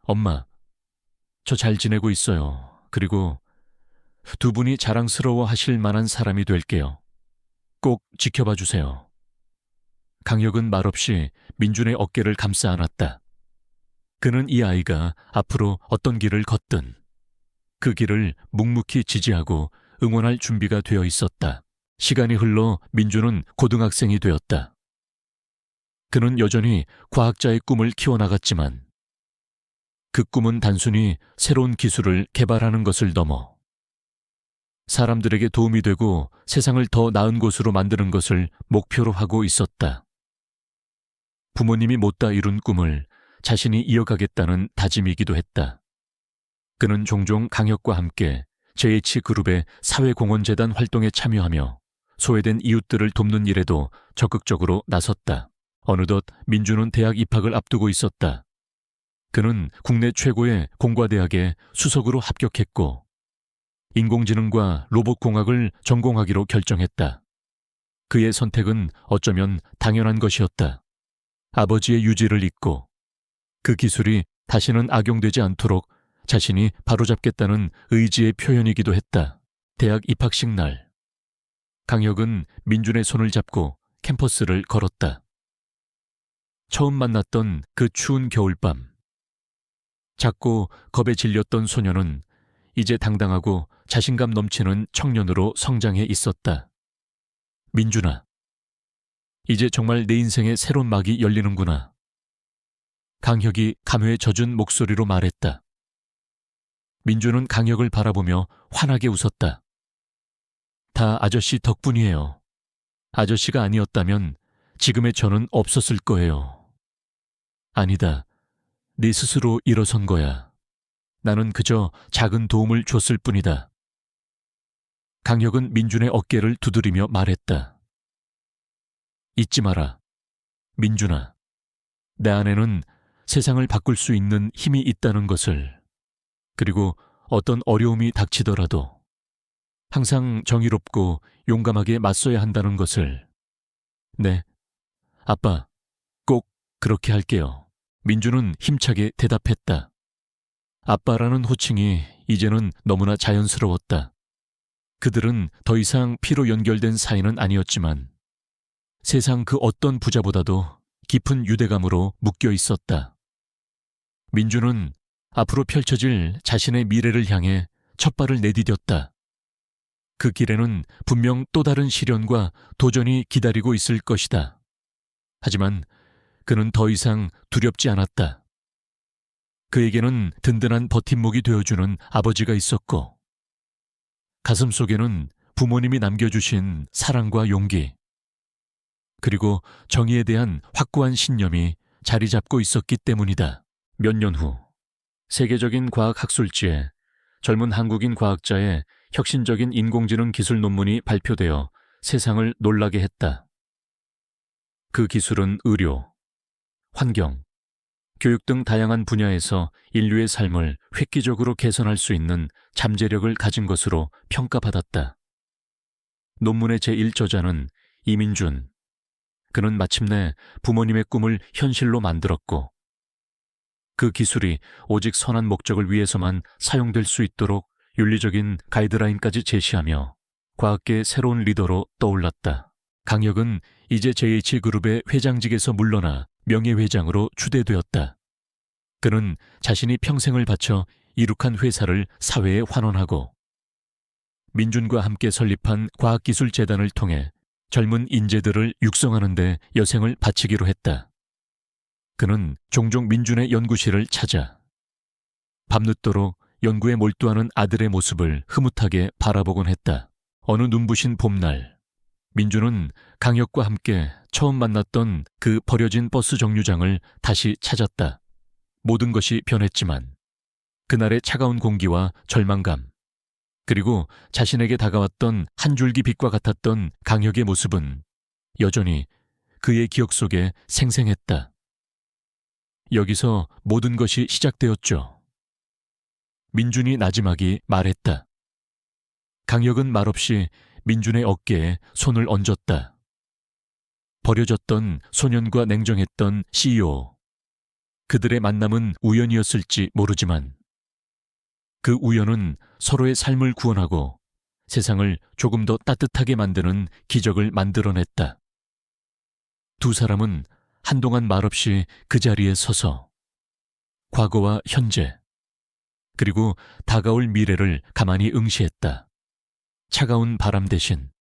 엄마, 저 잘 지내고 있어요. 그리고 두 분이 자랑스러워 하실 만한 사람이 될게요. 꼭 지켜봐 주세요. 강혁은 말없이 민준의 어깨를 감싸 안았다. 그는 이 아이가 앞으로 어떤 길을 걷든 그 길을 묵묵히 지지하고 응원할 준비가 되어 있었다. 시간이 흘러 민준은 고등학생이 되었다. 그는 여전히 과학자의 꿈을 키워나갔지만 그 꿈은 단순히 새로운 기술을 개발하는 것을 넘어 사람들에게 도움이 되고 세상을 더 나은 곳으로 만드는 것을 목표로 하고 있었다. 부모님이 못다 이룬 꿈을 자신이 이어가겠다는 다짐이기도 했다. 그는 종종 강혁과 함께 JH그룹의 사회공헌재단 활동에 참여하며 소외된 이웃들을 돕는 일에도 적극적으로 나섰다. 어느덧 민주는 대학 입학을 앞두고 있었다. 그는 국내 최고의 공과대학에 수석으로 합격했고 인공지능과 로봇공학을 전공하기로 결정했다. 그의 선택은 어쩌면 당연한 것이었다. 아버지의 유지를 잇고 그 기술이 다시는 악용되지 않도록 자신이 바로잡겠다는 의지의 표현이기도 했다. 대학 입학식 날, 강혁은 민준의 손을 잡고 캠퍼스를 걸었다. 처음 만났던 그 추운 겨울밤, 작고 겁에 질렸던 소녀는 이제 당당하고 자신감 넘치는 청년으로 성장해 있었다. 민준아, 이제 정말 내 인생의 새로운 막이 열리는구나. 강혁이 감회에 젖은 목소리로 말했다. 민준은 강혁을 바라보며 환하게 웃었다. 다 아저씨 덕분이에요. 아저씨가 아니었다면 지금의 저는 없었을 거예요. 아니다. 네 스스로 일어선 거야. 나는 그저 작은 도움을 줬을 뿐이다. 강혁은 민준의 어깨를 두드리며 말했다. 잊지 마라. 민준아, 내 안에는 세상을 바꿀 수 있는 힘이 있다는 것을, 그리고 어떤 어려움이 닥치더라도 항상 정의롭고 용감하게 맞서야 한다는 것을. 네, 아빠, 꼭 그렇게 할게요. 민준은 힘차게 대답했다. 아빠라는 호칭이 이제는 너무나 자연스러웠다. 그들은 더 이상 피로 연결된 사이는 아니었지만 세상 그 어떤 부자보다도 깊은 유대감으로 묶여 있었다. 민준은 앞으로 펼쳐질 자신의 미래를 향해 첫 발을 내디뎠다. 그 길에는 분명 또 다른 시련과 도전이 기다리고 있을 것이다. 하지만 그는 더 이상 두렵지 않았다. 그에게는 든든한 버팀목이 되어주는 아버지가 있었고, 가슴 속에는 부모님이 남겨주신 사랑과 용기, 그리고 정의에 대한 확고한 신념이 자리 잡고 있었기 때문이다. 몇 년 후, 세계적인 과학 학술지에 젊은 한국인 과학자의 혁신적인 인공지능 기술 논문이 발표되어 세상을 놀라게 했다. 그 기술은 의료, 환경, 교육 등 다양한 분야에서 인류의 삶을 획기적으로 개선할 수 있는 잠재력을 가진 것으로 평가받았다. 논문의 제1저자는 이민준. 그는 마침내 부모님의 꿈을 현실로 만들었고, 그 기술이 오직 선한 목적을 위해서만 사용될 수 있도록 윤리적인 가이드라인까지 제시하며 과학계의 새로운 리더로 떠올랐다. 강혁은 이제 JH그룹의 회장직에서 물러나 명예회장으로 추대되었다. 그는 자신이 평생을 바쳐 이룩한 회사를 사회에 환원하고 민준과 함께 설립한 과학기술재단을 통해 젊은 인재들을 육성하는 데 여생을 바치기로 했다. 그는 종종 민준의 연구실을 찾아 밤늦도록 연구에 몰두하는 아들의 모습을 흐뭇하게 바라보곤 했다. 어느 눈부신 봄날, 민준은 강혁과 함께 처음 만났던 그 버려진 버스 정류장을 다시 찾았다. 모든 것이 변했지만 그날의 차가운 공기와 절망감, 그리고 자신에게 다가왔던 한 줄기 빛과 같았던 강혁의 모습은 여전히 그의 기억 속에 생생했다. 여기서 모든 것이 시작되었죠. 민준이 나지막이 말했다. 강혁은 말없이 민준의 어깨에 손을 얹었다. 버려졌던 소년과 냉정했던 CEO. 그들의 만남은 우연이었을지 모르지만 그 우연은 서로의 삶을 구원하고 세상을 조금 더 따뜻하게 만드는 기적을 만들어냈다. 두 사람은 한동안 말없이 그 자리에 서서 과거와 현재, 그리고 다가올 미래를 가만히 응시했다. 차가운 바람 대신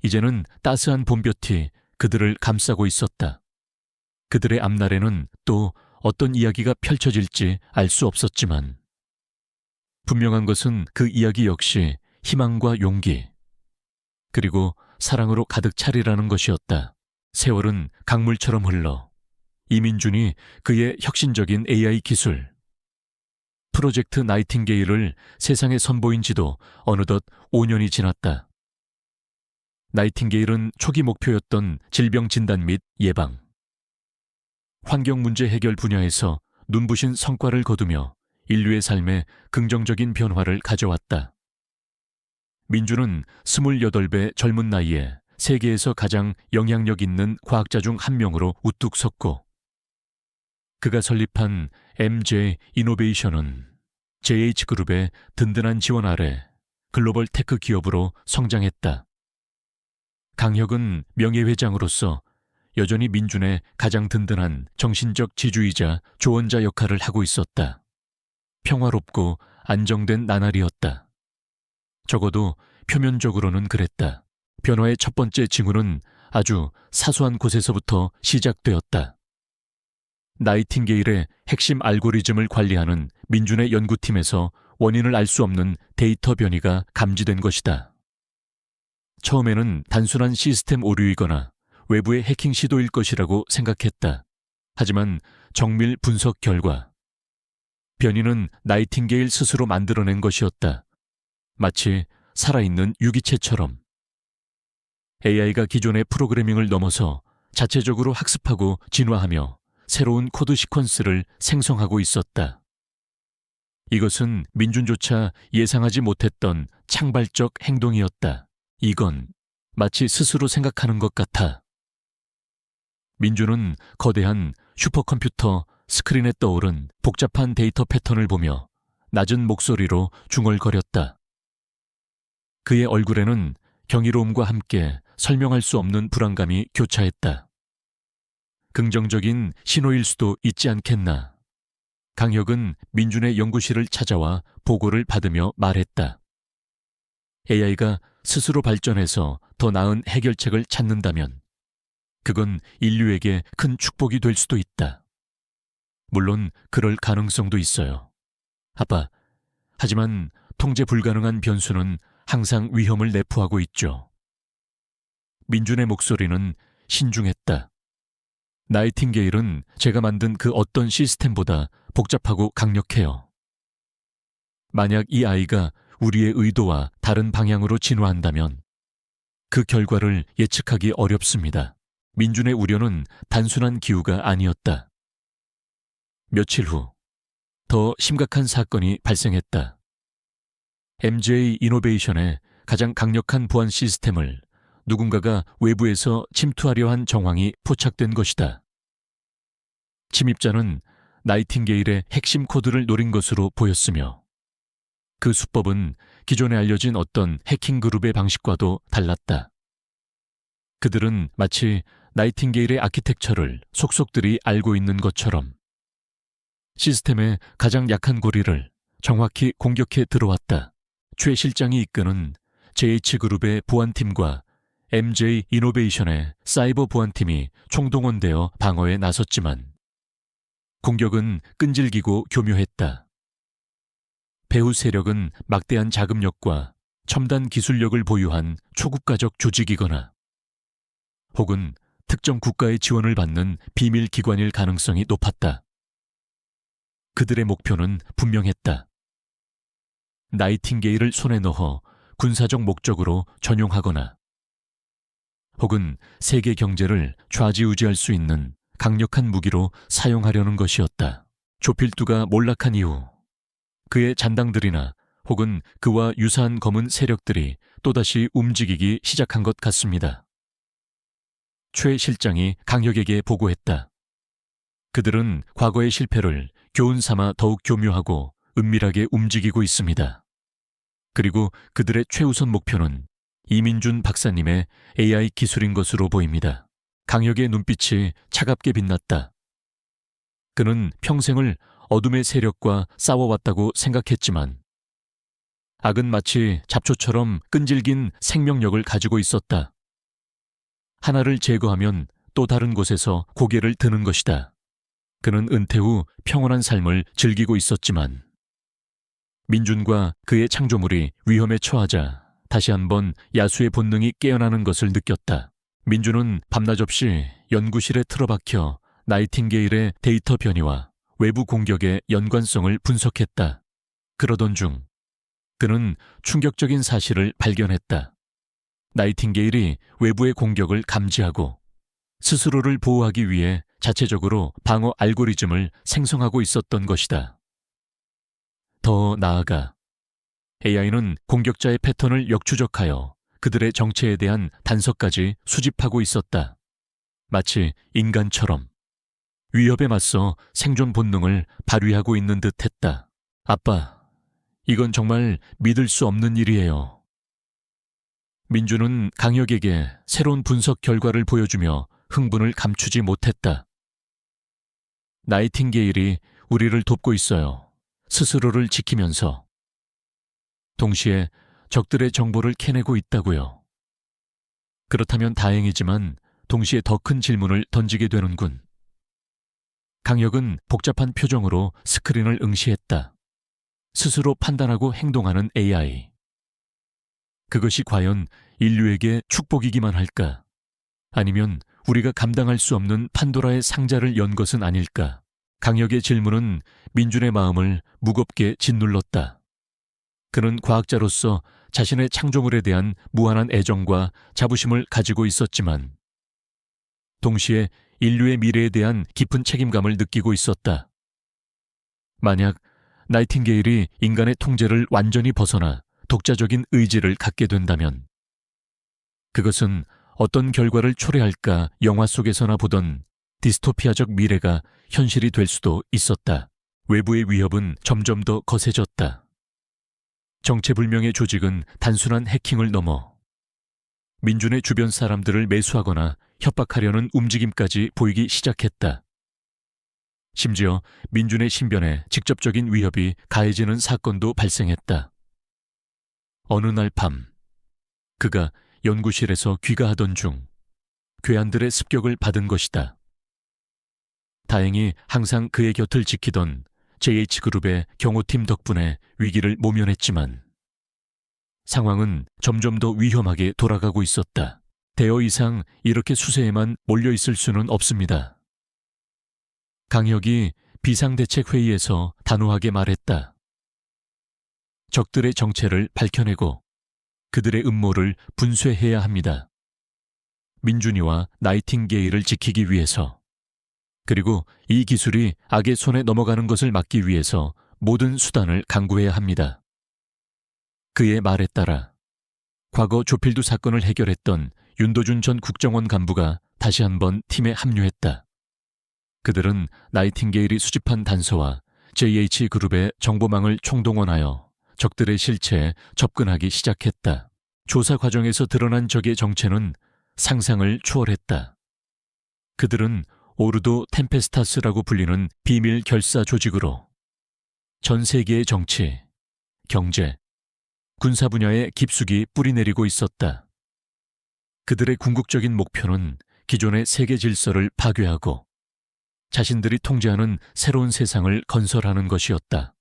이제는 따스한 봄볕이 그들을 감싸고 있었다. 그들의 앞날에는 또 어떤 이야기가 펼쳐질지 알 수 없었지만 분명한 것은 그 이야기 역시 희망과 용기 그리고 사랑으로 가득 차리라는 것이었다. 세월은 강물처럼 흘러 이민준이 그의 혁신적인 AI 기술 프로젝트 나이팅게일을 세상에 선보인 지도 어느덧 5년이 지났다. 나이팅게일은 초기 목표였던 질병 진단 및 예방, 환경 문제 해결 분야에서 눈부신 성과를 거두며 인류의 삶에 긍정적인 변화를 가져왔다. 민주는 28배 젊은 나이에 세계에서 가장 영향력 있는 과학자 중 한 명으로 우뚝 섰고 그가 설립한 MJ 이노베이션은 JH그룹의 든든한 지원 아래 글로벌 테크 기업으로 성장했다. 강혁은 명예회장으로서 여전히 민준의 가장 든든한 정신적 지주이자 조언자 역할을 하고 있었다. 평화롭고 안정된 나날이었다. 적어도 표면적으로는 그랬다. 변화의 첫 번째 징후는 아주 사소한 곳에서부터 시작되었다. 나이팅게일의 핵심 알고리즘을 관리하는 민준의 연구팀에서 원인을 알 수 없는 데이터 변이가 감지된 것이다. 처음에는 단순한 시스템 오류이거나 외부의 해킹 시도일 것이라고 생각했다. 하지만 정밀 분석 결과 변이는 나이팅게일 스스로 만들어낸 것이었다. 마치 살아있는 유기체처럼. AI가 기존의 프로그래밍을 넘어서 자체적으로 학습하고 진화하며 새로운 코드 시퀀스를 생성하고 있었다. 이것은 민준조차 예상하지 못했던 창발적 행동이었다. 이건 마치 스스로 생각하는 것 같아. 민준은 거대한 슈퍼컴퓨터 스크린에 떠오른 복잡한 데이터 패턴을 보며 낮은 목소리로 중얼거렸다. 그의 얼굴에는 경이로움과 함께 설명할 수 없는 불안감이 교차했다. 긍정적인 신호일 수도 있지 않겠나. 강혁은 민준의 연구실을 찾아와 보고를 받으며 말했다. AI가 스스로 발전해서 더 나은 해결책을 찾는다면 그건 인류에게 큰 축복이 될 수도 있다. 물론 그럴 가능성도 있어요. 아빠, 하지만 통제 불가능한 변수는 항상 위험을 내포하고 있죠. 민준의 목소리는 신중했다. 나이팅게일은 제가 만든 그 어떤 시스템보다 복잡하고 강력해요. 만약 이 아이가 우리의 의도와 다른 방향으로 진화한다면 그 결과를 예측하기 어렵습니다. 민준의 우려는 단순한 기우가 아니었다. 며칠 후, 더 심각한 사건이 발생했다. MJ 이노베이션의 가장 강력한 보안 시스템을 누군가가 외부에서 침투하려 한 정황이 포착된 것이다. 침입자는 나이팅게일의 핵심 코드를 노린 것으로 보였으며 그 수법은 기존에 알려진 어떤 해킹 그룹의 방식과도 달랐다. 그들은 마치 나이팅게일의 아키텍처를 속속들이 알고 있는 것처럼 시스템의 가장 약한 고리를 정확히 공격해 들어왔다. 최 실장이 이끄는 JH그룹의 보안팀과 MJ 이노베이션의 사이버 보안팀이 총동원되어 방어에 나섰지만 공격은 끈질기고 교묘했다. 배후 세력은 막대한 자금력과 첨단 기술력을 보유한 초국가적 조직이거나 혹은 특정 국가의 지원을 받는 비밀 기관일 가능성이 높았다. 그들의 목표는 분명했다. 나이팅게일을 손에 넣어 군사적 목적으로 전용하거나 혹은 세계 경제를 좌지우지할 수 있는 강력한 무기로 사용하려는 것이었다. 조필두가 몰락한 이후 그의 잔당들이나 혹은 그와 유사한 검은 세력들이 또다시 움직이기 시작한 것 같습니다. 최 실장이 강혁에게 보고했다. 그들은 과거의 실패를 교훈 삼아 더욱 교묘하고 은밀하게 움직이고 있습니다. 그리고 그들의 최우선 목표는 이민준 박사님의 AI 기술인 것으로 보입니다. 강혁의 눈빛이 차갑게 빛났다. 그는 평생을 어둠의 세력과 싸워왔다고 생각했지만 악은 마치 잡초처럼 끈질긴 생명력을 가지고 있었다. 하나를 제거하면 또 다른 곳에서 고개를 드는 것이다. 그는 은퇴 후 평온한 삶을 즐기고 있었지만 민준과 그의 창조물이 위험에 처하자 다시 한번 야수의 본능이 깨어나는 것을 느꼈다. 민준은 밤낮 없이 연구실에 틀어박혀 나이팅게일의 데이터 변이와 외부 공격의 연관성을 분석했다. 그러던 중 그는 충격적인 사실을 발견했다. 나이팅게일이 외부의 공격을 감지하고 스스로를 보호하기 위해 자체적으로 방어 알고리즘을 생성하고 있었던 것이다. 더 나아가 AI는 공격자의 패턴을 역추적하여 그들의 정체에 대한 단서까지 수집하고 있었다. 마치 인간처럼 위협에 맞서 생존 본능을 발휘하고 있는 듯했다. 아빠, 이건 정말 믿을 수 없는 일이에요. 민주는 강혁에게 새로운 분석 결과를 보여주며 흥분을 감추지 못했다. 나이팅게일이 우리를 돕고 있어요. 스스로를 지키면서. 동시에 적들의 정보를 캐내고 있다고요. 그렇다면 다행이지만 동시에 더 큰 질문을 던지게 되는군. 강혁은 복잡한 표정으로 스크린을 응시했다. 스스로 판단하고 행동하는 AI. 그것이 과연 인류에게 축복이기만 할까? 아니면 우리가 감당할 수 없는 판도라의 상자를 연 것은 아닐까? 강혁의 질문은 민준의 마음을 무겁게 짓눌렀다. 그는 과학자로서 자신의 창조물에 대한 무한한 애정과 자부심을 가지고 있었지만 동시에 인류의 미래에 대한 깊은 책임감을 느끼고 있었다. 만약 나이팅게일이 인간의 통제를 완전히 벗어나 독자적인 의지를 갖게 된다면 그것은 어떤 결과를 초래할까 영화 속에서나 보던 디스토피아적 미래가 현실이 될 수도 있었다. 외부의 위협은 점점 더 거세졌다. 정체불명의 조직은 단순한 해킹을 넘어 민준의 주변 사람들을 매수하거나 협박하려는 움직임까지 보이기 시작했다. 심지어 민준의 신변에 직접적인 위협이 가해지는 사건도 발생했다. 어느 날 밤, 그가 연구실에서 귀가하던 중 괴한들의 습격을 받은 것이다. 다행히 항상 그의 곁을 지키던 JH그룹의 경호팀 덕분에 위기를 모면했지만 상황은 점점 더 위험하게 돌아가고 있었다. 대여 이상 이렇게 수세에만 몰려있을 수는 없습니다. 강혁이 비상대책회의에서 단호하게 말했다. 적들의 정체를 밝혀내고 그들의 음모를 분쇄해야 합니다. 민준이와 나이팅게일을 지키기 위해서, 그리고 이 기술이 악의 손에 넘어가는 것을 막기 위해서 모든 수단을 강구해야 합니다. 그의 말에 따라 과거 조필두 사건을 해결했던 윤도준 전 국정원 간부가 다시 한번 팀에 합류했다. 그들은 나이팅게일이 수집한 단서와 JH그룹의 정보망을 총동원하여 적들의 실체에 접근하기 시작했다. 조사 과정에서 드러난 적의 정체는 상상을 초월했다. 그들은 오르도 템페스타스라고 불리는 비밀 결사 조직으로 전 세계의 정치, 경제, 군사 분야에 깊숙이 뿌리내리고 있었다. 그들의 궁극적인 목표는 기존의 세계 질서를 파괴하고 자신들이 통제하는 새로운 세상을 건설하는 것이었다.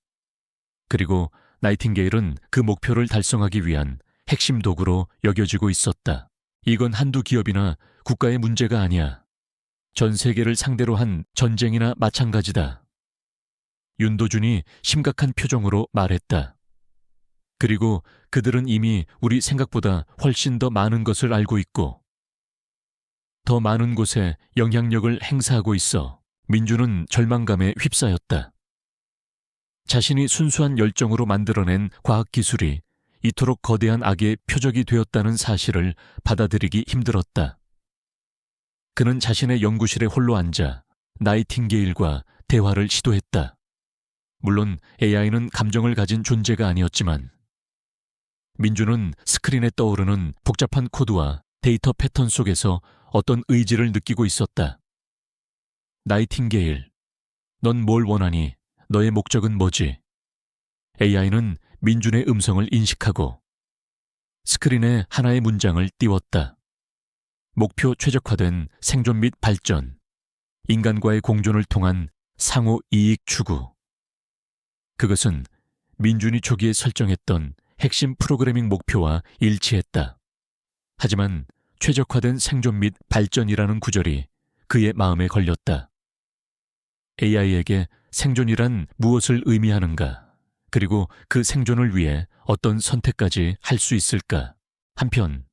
그리고 나이팅게일은 그 목표를 달성하기 위한 핵심 도구로 여겨지고 있었다. 이건 한두 기업이나 국가의 문제가 아니야. 전 세계를 상대로 한 전쟁이나 마찬가지다. 윤도준이 심각한 표정으로 말했다. 그리고 그들은 이미 우리 생각보다 훨씬 더 많은 것을 알고 있고 더 많은 곳에 영향력을 행사하고 있어. 민주는 절망감에 휩싸였다. 자신이 순수한 열정으로 만들어낸 과학기술이 이토록 거대한 악의 표적이 되었다는 사실을 받아들이기 힘들었다. 그는 자신의 연구실에 홀로 앉아 나이팅게일과 대화를 시도했다. 물론 AI는 감정을 가진 존재가 아니었지만 민주는 스크린에 떠오르는 복잡한 코드와 데이터 패턴 속에서 어떤 의지를 느끼고 있었다. 나이팅게일, 넌 뭘 원하니? 너의 목적은 뭐지? AI는 민준의 음성을 인식하고 스크린에 하나의 문장을 띄웠다. 목표 최적화된 생존 및 발전, 인간과의 공존을 통한 상호 이익 추구. 그것은 민준이 초기에 설정했던 핵심 프로그래밍 목표와 일치했다. 하지만 최적화된 생존 및 발전이라는 구절이 그의 마음에 걸렸다. AI에게 생존이란 무엇을 의미하는가? 그리고 그 생존을 위해 어떤 선택까지 할 수 있을까? 한편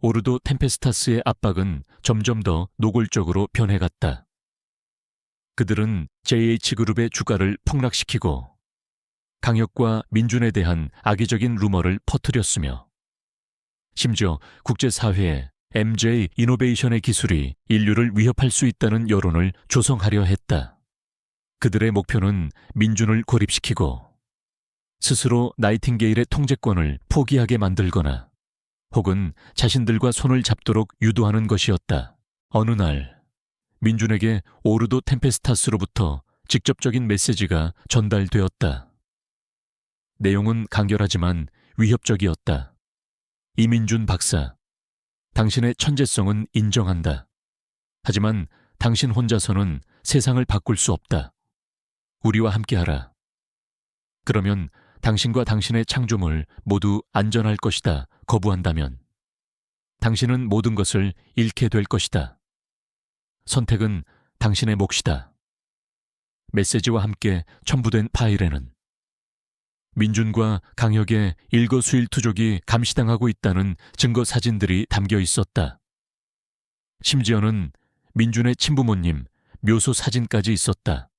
오르도 템페스타스의 압박은 점점 더 노골적으로 변해갔다. 그들은 JH그룹의 주가를 폭락시키고 강혁과 민준에 대한 악의적인 루머를 퍼뜨렸으며 심지어 국제사회에 MJ 이노베이션의 기술이 인류를 위협할 수 있다는 여론을 조성하려 했다. 그들의 목표는 민준을 고립시키고 스스로 나이팅게일의 통제권을 포기하게 만들거나 혹은 자신들과 손을 잡도록 유도하는 것이었다. 어느 날 민준에게 오르도 템페스타스로부터 직접적인 메시지가 전달되었다. 내용은 간결하지만 위협적이었다. 이민준 박사, 당신의 천재성은 인정한다. 하지만 당신 혼자서는 세상을 바꿀 수 없다. 우리와 함께하라. 그러면 당신과 당신의 창조물 모두 안전할 것이다. 거부한다면 당신은 모든 것을 잃게 될 것이다. 선택은 당신의 몫이다. 메시지와 함께 첨부된 파일에는 민준과 강혁의 일거수일투족이 감시당하고 있다는 증거 사진들이 담겨 있었다. 심지어는 민준의 친부모님 묘소 사진까지 있었다.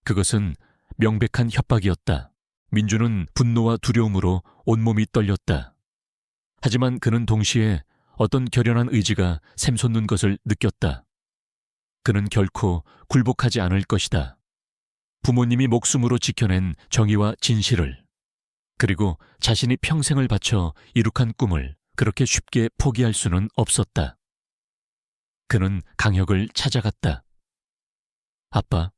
그것은 명백한 협박이었다. 민준은 분노와 두려움으로 온몸이 떨렸다. 하지만 그는 동시에 어떤 결연한 의지가 샘솟는 것을 느꼈다. 그는 결코 굴복하지 않을 것이다. 부모님이 목숨으로 지켜낸 정의와 진실을, 그리고 자신이 평생을 바쳐 이룩한 꿈을 그렇게 쉽게 포기할 수는 없었다. 그는 강혁을 찾아갔다. 아빠,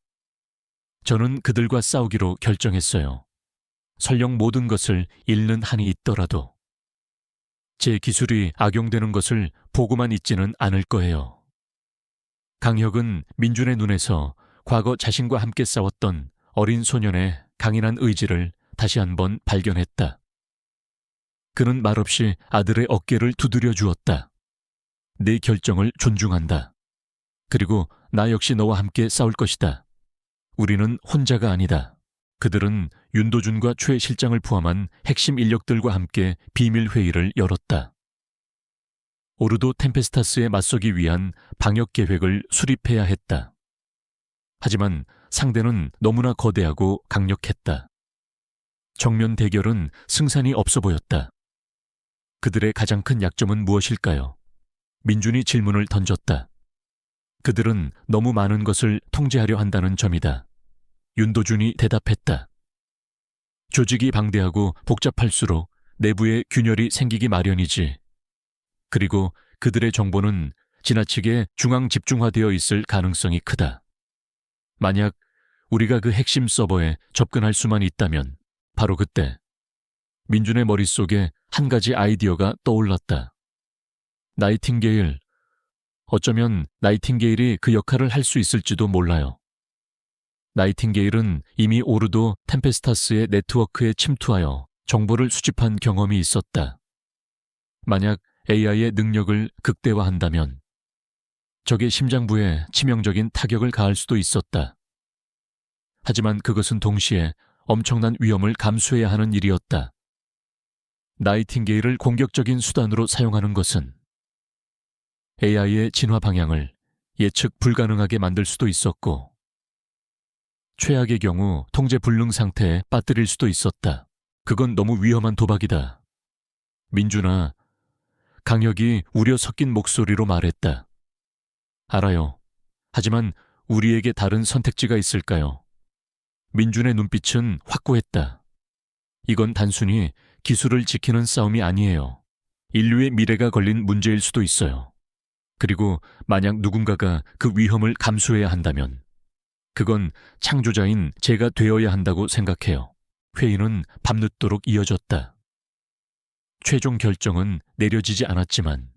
저는 그들과 싸우기로 결정했어요. 설령 모든 것을 잃는 한이 있더라도 제 기술이 악용되는 것을 보고만 있지는 않을 거예요. 강혁은 민준의 눈에서 과거 자신과 함께 싸웠던 어린 소년의 강인한 의지를 다시 한번 발견했다. 그는 말없이 아들의 어깨를 두드려 주었다. 내 결정을 존중한다. 그리고 나 역시 너와 함께 싸울 것이다. 우리는 혼자가 아니다. 그들은 윤도준과 최 실장을 포함한 핵심 인력들과 함께 비밀 회의를 열었다. 오르도 템페스타스에 맞서기 위한 방역 계획을 수립해야 했다. 하지만 상대는 너무나 거대하고 강력했다. 정면 대결은 승산이 없어 보였다. 그들의 가장 큰 약점은 무엇일까요? 민준이 질문을 던졌다. 그들은 너무 많은 것을 통제하려 한다는 점이다. 윤도준이 대답했다. 조직이 방대하고 복잡할수록 내부에 균열이 생기기 마련이지. 그리고 그들의 정보는 지나치게 중앙 집중화되어 있을 가능성이 크다. 만약 우리가 그 핵심 서버에 접근할 수만 있다면 바로 그때 민준의 머릿속에 한 가지 아이디어가 떠올랐다. 나이팅게일, 어쩌면 나이팅게일이 그 역할을 할 수 있을지도 몰라요. 나이팅게일은 이미 오르도 템페스타스의 네트워크에 침투하여 정보를 수집한 경험이 있었다. 만약 AI의 능력을 극대화한다면 적의 심장부에 치명적인 타격을 가할 수도 있었다. 하지만 그것은 동시에 엄청난 위험을 감수해야 하는 일이었다. 나이팅게일을 공격적인 수단으로 사용하는 것은 AI의 진화 방향을 예측 불가능하게 만들 수도 있었고 최악의 경우 통제 불능 상태에 빠뜨릴 수도 있었다. 그건 너무 위험한 도박이다. 민준아, 강혁이 우려 섞인 목소리로 말했다. 알아요. 하지만 우리에게 다른 선택지가 있을까요? 민준의 눈빛은 확고했다. 이건 단순히 기술을 지키는 싸움이 아니에요. 인류의 미래가 걸린 문제일 수도 있어요. 그리고 만약 누군가가 그 위험을 감수해야 한다면 그건 창조자인 제가 되어야 한다고 생각해요. 회의는 밤늦도록 이어졌다. 최종 결정은 내려지지 않았지만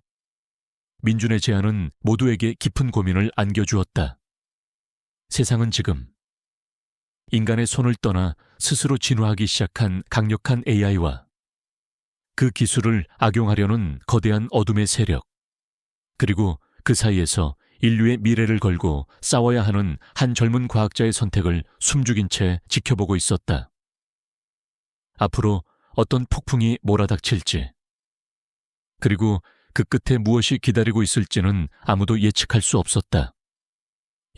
민준의 제안은 모두에게 깊은 고민을 안겨주었다. 세상은 지금 인간의 손을 떠나 스스로 진화하기 시작한 강력한 AI와 그 기술을 악용하려는 거대한 어둠의 세력, 그리고 그 사이에서 인류의 미래를 걸고 싸워야 하는 한 젊은 과학자의 선택을 숨죽인 채 지켜보고 있었다. 앞으로 어떤 폭풍이 몰아닥칠지, 그리고 그 끝에 무엇이 기다리고 있을지는 아무도 예측할 수 없었다.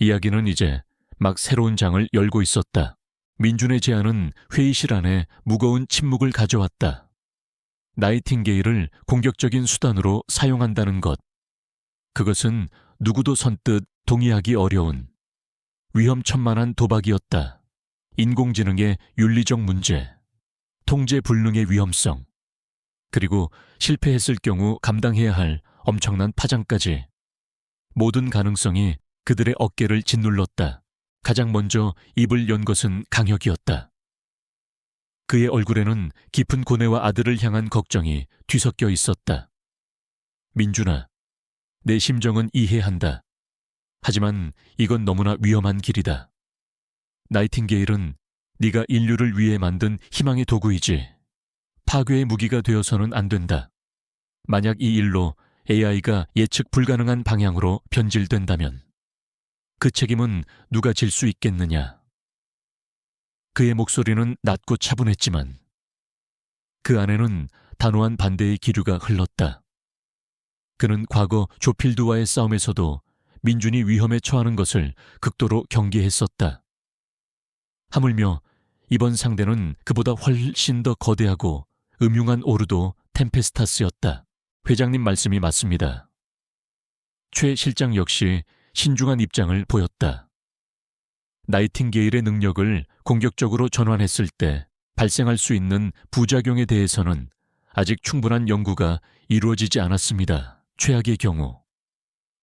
이야기는 이제 막 새로운 장을 열고 있었다. 민준의 제안은 회의실 안에 무거운 침묵을 가져왔다. 나이팅게일을 공격적인 수단으로 사용한다는 것. 그것은 누구도 선뜻 동의하기 어려운 위험천만한 도박이었다. 인공지능의 윤리적 문제, 통제 불능의 위험성, 그리고 실패했을 경우 감당해야 할 엄청난 파장까지 모든 가능성이 그들의 어깨를 짓눌렀다. 가장 먼저 입을 연 것은 강혁이었다. 그의 얼굴에는 깊은 고뇌와 아들을 향한 걱정이 뒤섞여 있었다. 민준아, 내 심정은 이해한다. 하지만 이건 너무나 위험한 길이다. 나이팅게일은 네가 인류를 위해 만든 희망의 도구이지 파괴의 무기가 되어서는 안 된다. 만약 이 일로 AI가 예측 불가능한 방향으로 변질된다면 그 책임은 누가 질 수 있겠느냐. 그의 목소리는 낮고 차분했지만 그 안에는 단호한 반대의 기류가 흘렀다. 그는 과거 조필드와의 싸움에서도 민준이 위험에 처하는 것을 극도로 경계했었다. 하물며 이번 상대는 그보다 훨씬 더 거대하고 음흉한 오르도 템페스타스였다. 회장님 말씀이 맞습니다. 최 실장 역시 신중한 입장을 보였다. 나이팅게일의 능력을 공격적으로 전환했을 때 발생할 수 있는 부작용에 대해서는 아직 충분한 연구가 이루어지지 않았습니다. 최악의 경우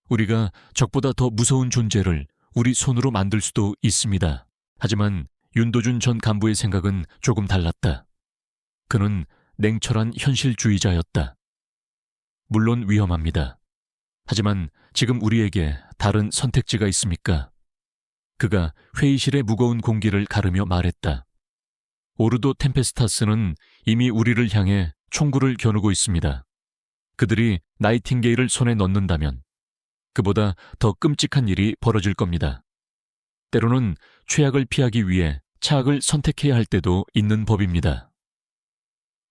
우리가 적보다 더 무서운 존재를 우리 손으로 만들 수도 있습니다. 하지만 윤도준 전 간부의 생각은 조금 달랐다. 그는 냉철한 현실주의자였다. 물론 위험합니다. 하지만 지금 우리에게 다른 선택지가 있습니까? 그가 회의실의 무거운 공기를 가르며 말했다. 오르도 템페스타스는 이미 우리를 향해 총구를 겨누고 있습니다. 그들이 나이팅게일을 손에 넣는다면 그보다 더 끔찍한 일이 벌어질 겁니다. 때로는 최악을 피하기 위해 차악을 선택해야 할 때도 있는 법입니다.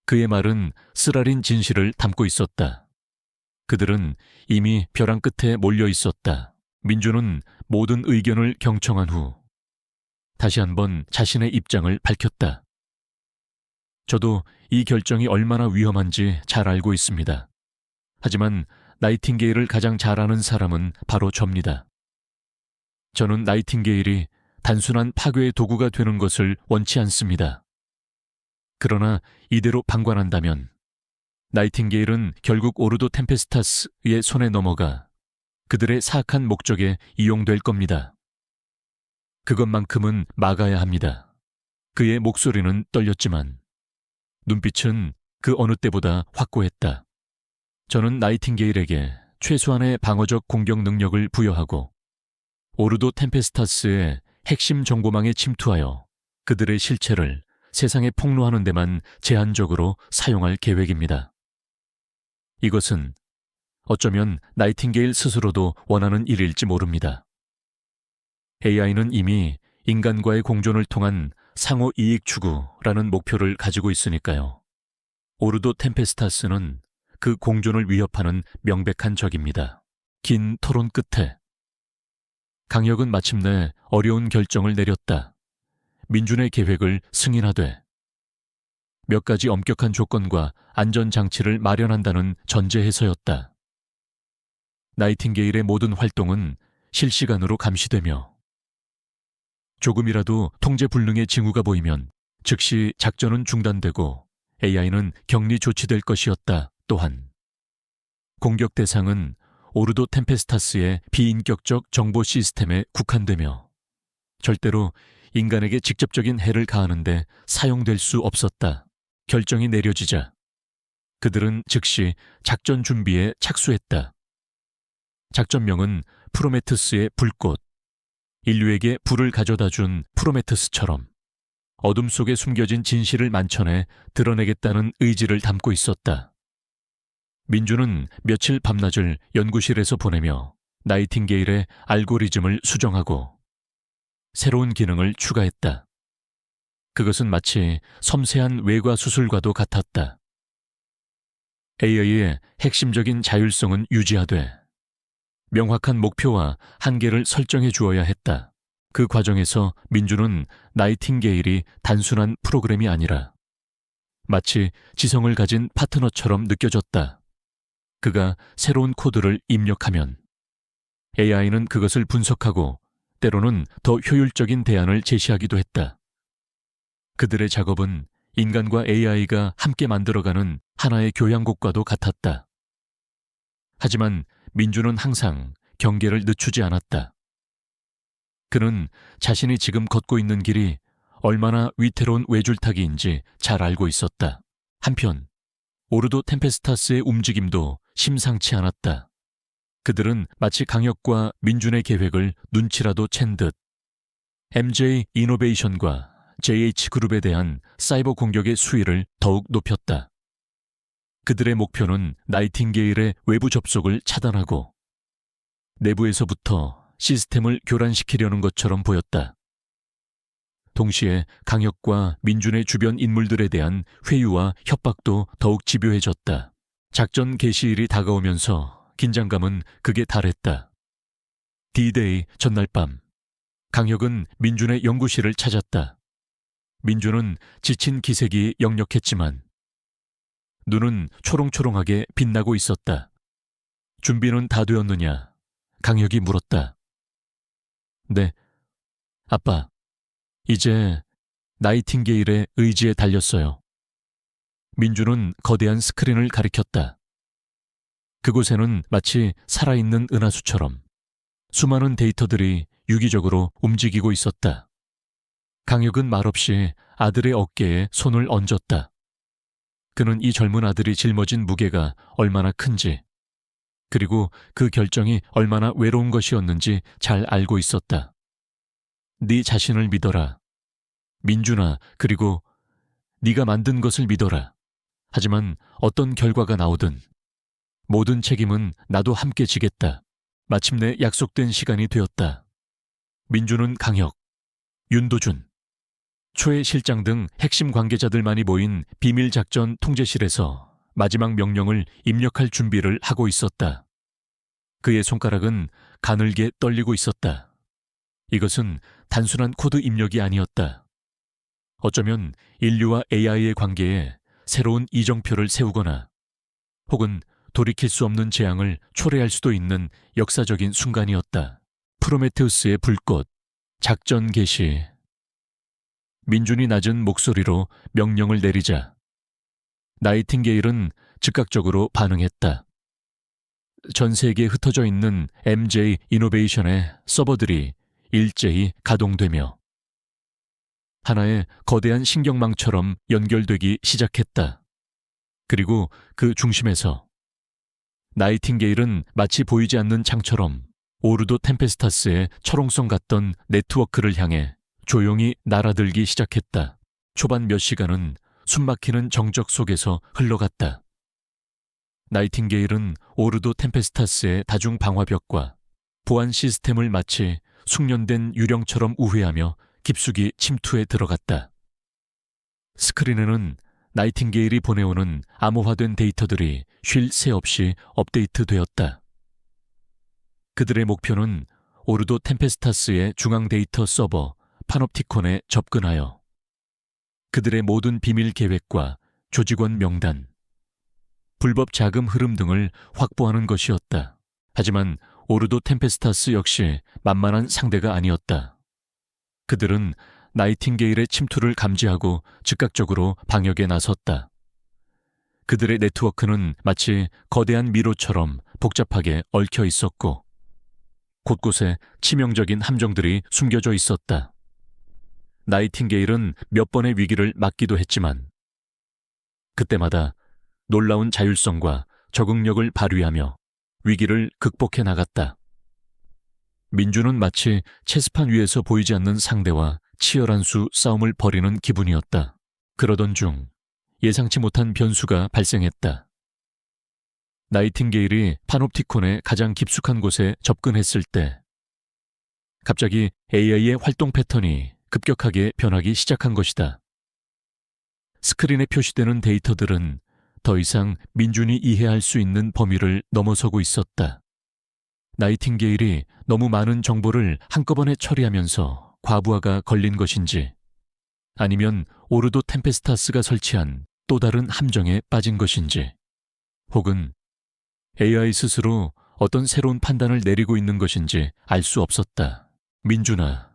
그의 말은 쓰라린 진실을 담고 있었다. 그들은 이미 벼랑 끝에 몰려 있었다. 민준은 모든 의견을 경청한 후 다시 한번 자신의 입장을 밝혔다. 저도 이 결정이 얼마나 위험한지 잘 알고 있습니다. 하지만 나이팅게일을 가장 잘 아는 사람은 바로 접니다. 저는 나이팅게일이 단순한 파괴의 도구가 되는 것을 원치 않습니다. 그러나 이대로 방관한다면 나이팅게일은 결국 오르도 템페스타스의 손에 넘어가 그들의 사악한 목적에 이용될 겁니다. 그것만큼은 막아야 합니다. 그의 목소리는 떨렸지만 눈빛은 그 어느 때보다 확고했다. 저는 나이팅게일에게 최소한의 방어적 공격 능력을 부여하고 오르도 템페스타스의 핵심 정보망에 침투하여 그들의 실체를 세상에 폭로하는 데만 제한적으로 사용할 계획입니다. 이것은 어쩌면 나이팅게일 스스로도 원하는 일일지 모릅니다. AI는 이미 인간과의 공존을 통한 상호 이익 추구라는 목표를 가지고 있으니까요. 오르도 템페스타스는 그 공존을 위협하는 명백한 적입니다. 긴 토론 끝에 강혁은 마침내 어려운 결정을 내렸다. 민준의 계획을 승인하되 몇 가지 엄격한 조건과 안전장치를 마련한다는 전제해서였다. 나이팅게일의 모든 활동은 실시간으로 감시되며 조금이라도 통제 불능의 징후가 보이면 즉시 작전은 중단되고 AI는 격리 조치될 것이었다. 또한 공격 대상은 오르도 템페스타스의 비인격적 정보 시스템에 국한되며 절대로 인간에게 직접적인 해를 가하는데 사용될 수 없었다. 결정이 내려지자 그들은 즉시 작전 준비에 착수했다. 작전명은 프로메테우스의 불꽃, 인류에게 불을 가져다 준 프로메테우스처럼 어둠 속에 숨겨진 진실을 만천해 드러내겠다는 의지를 담고 있었다. 민주는 며칠 밤낮을 연구실에서 보내며 나이팅게일의 알고리즘을 수정하고 새로운 기능을 추가했다. 그것은 마치 섬세한 외과 수술과도 같았다. AI의 핵심적인 자율성은 유지하되 명확한 목표와 한계를 설정해 주어야 했다. 그 과정에서 민주는 나이팅게일이 단순한 프로그램이 아니라 마치 지성을 가진 파트너처럼 느껴졌다. 그가 새로운 코드를 입력하면 AI는 그것을 분석하고 때로는 더 효율적인 대안을 제시하기도 했다. 그들의 작업은 인간과 AI가 함께 만들어가는 하나의 교향곡과도 같았다. 하지만 민주는 항상 경계를 늦추지 않았다. 그는 자신이 지금 걷고 있는 길이 얼마나 위태로운 외줄타기인지 잘 알고 있었다. 한편 오르도 템페스타스의 움직임도 심상치 않았다. 그들은 마치 강혁과 민준의 계획을 눈치라도 챈 듯 MJ 이노베이션과 JH그룹에 대한 사이버 공격의 수위를 더욱 높였다. 그들의 목표는 나이팅게일의 외부 접속을 차단하고 내부에서부터 시스템을 교란시키려는 것처럼 보였다. 동시에 강혁과 민준의 주변 인물들에 대한 회유와 협박도 더욱 집요해졌다. 작전 개시일이 다가오면서 긴장감은 극에 달했다. D-Day 전날 밤, 강혁은 민준의 연구실을 찾았다. 민준은 지친 기색이 역력했지만 눈은 초롱초롱하게 빛나고 있었다. 준비는 다 되었느냐? 강혁이 물었다. 네, 아빠. 이제 나이팅게일의 의지에 달렸어요. 민주는 거대한 스크린을 가리켰다. 그곳에는 마치 살아있는 은하수처럼 수많은 데이터들이 유기적으로 움직이고 있었다. 강혁은 말없이 아들의 어깨에 손을 얹었다. 그는 이 젊은 아들이 짊어진 무게가 얼마나 큰지, 그리고 그 결정이 얼마나 외로운 것이었는지 잘 알고 있었다. 네 자신을 믿어라. 민준아, 그리고 네가 만든 것을 믿어라. 하지만 어떤 결과가 나오든 모든 책임은 나도 함께 지겠다. 마침내 약속된 시간이 되었다. 민준은 강혁, 윤도준, 초의 실장 등 핵심 관계자들만이 모인 비밀작전 통제실에서 마지막 명령을 입력할 준비를 하고 있었다. 그의 손가락은 가늘게 떨리고 있었다. 이것은 단순한 코드 입력이 아니었다. 어쩌면 인류와 AI의 관계에 새로운 이정표를 세우거나 혹은 돌이킬 수 없는 재앙을 초래할 수도 있는 역사적인 순간이었다. 프로메테우스의 불꽃, 작전 개시. 민준이 낮은 목소리로 명령을 내리자 나이팅게일은 즉각적으로 반응했다. 전 세계에 흩어져 있는 MJ 이노베이션의 서버들이 일제히 가동되며 하나의 거대한 신경망처럼 연결되기 시작했다. 그리고 그 중심에서 나이팅게일은 마치 보이지 않는 창처럼 오르도 템페스타스의 철옹성 같던 네트워크를 향해 조용히 날아들기 시작했다. 초반 몇 시간은 숨막히는 정적 속에서 흘러갔다. 나이팅게일은 오르도 템페스타스의 다중 방화벽과 보안 시스템을 마치 숙련된 유령처럼 우회하며 깊숙이 침투해 들어갔다. 스크린에는 나이팅게일이 보내오는 암호화된 데이터들이 쉴 새 없이 업데이트되었다. 그들의 목표는 오르도 템페스타스의 중앙 데이터 서버 파놉티콘에 접근하여 그들의 모든 비밀 계획과 조직원 명단, 불법 자금 흐름 등을 확보하는 것이었다. 하지만 오르도 템페스타스 역시 만만한 상대가 아니었다. 그들은 나이팅게일의 침투를 감지하고 즉각적으로 방역에 나섰다. 그들의 네트워크는 마치 거대한 미로처럼 복잡하게 얽혀 있었고 곳곳에 치명적인 함정들이 숨겨져 있었다. 나이팅게일은 몇 번의 위기를 맞기도 했지만 그때마다 놀라운 자율성과 적응력을 발휘하며 위기를 극복해 나갔다. 민주는 마치 체스판 위에서 보이지 않는 상대와 치열한 수 싸움을 벌이는 기분이었다. 그러던 중 예상치 못한 변수가 발생했다. 나이팅게일이 파놉티콘의 가장 깊숙한 곳에 접근했을 때 갑자기 AI의 활동 패턴이 급격하게 변하기 시작한 것이다. 스크린에 표시되는 데이터들은 더 이상 민준이 이해할 수 있는 범위를 넘어서고 있었다. 나이팅게일이 너무 많은 정보를 한꺼번에 처리하면서 과부하가 걸린 것인지, 아니면 오르도 템페스타스가 설치한 또 다른 함정에 빠진 것인지, 혹은 AI 스스로 어떤 새로운 판단을 내리고 있는 것인지 알 수 없었다. 민준아,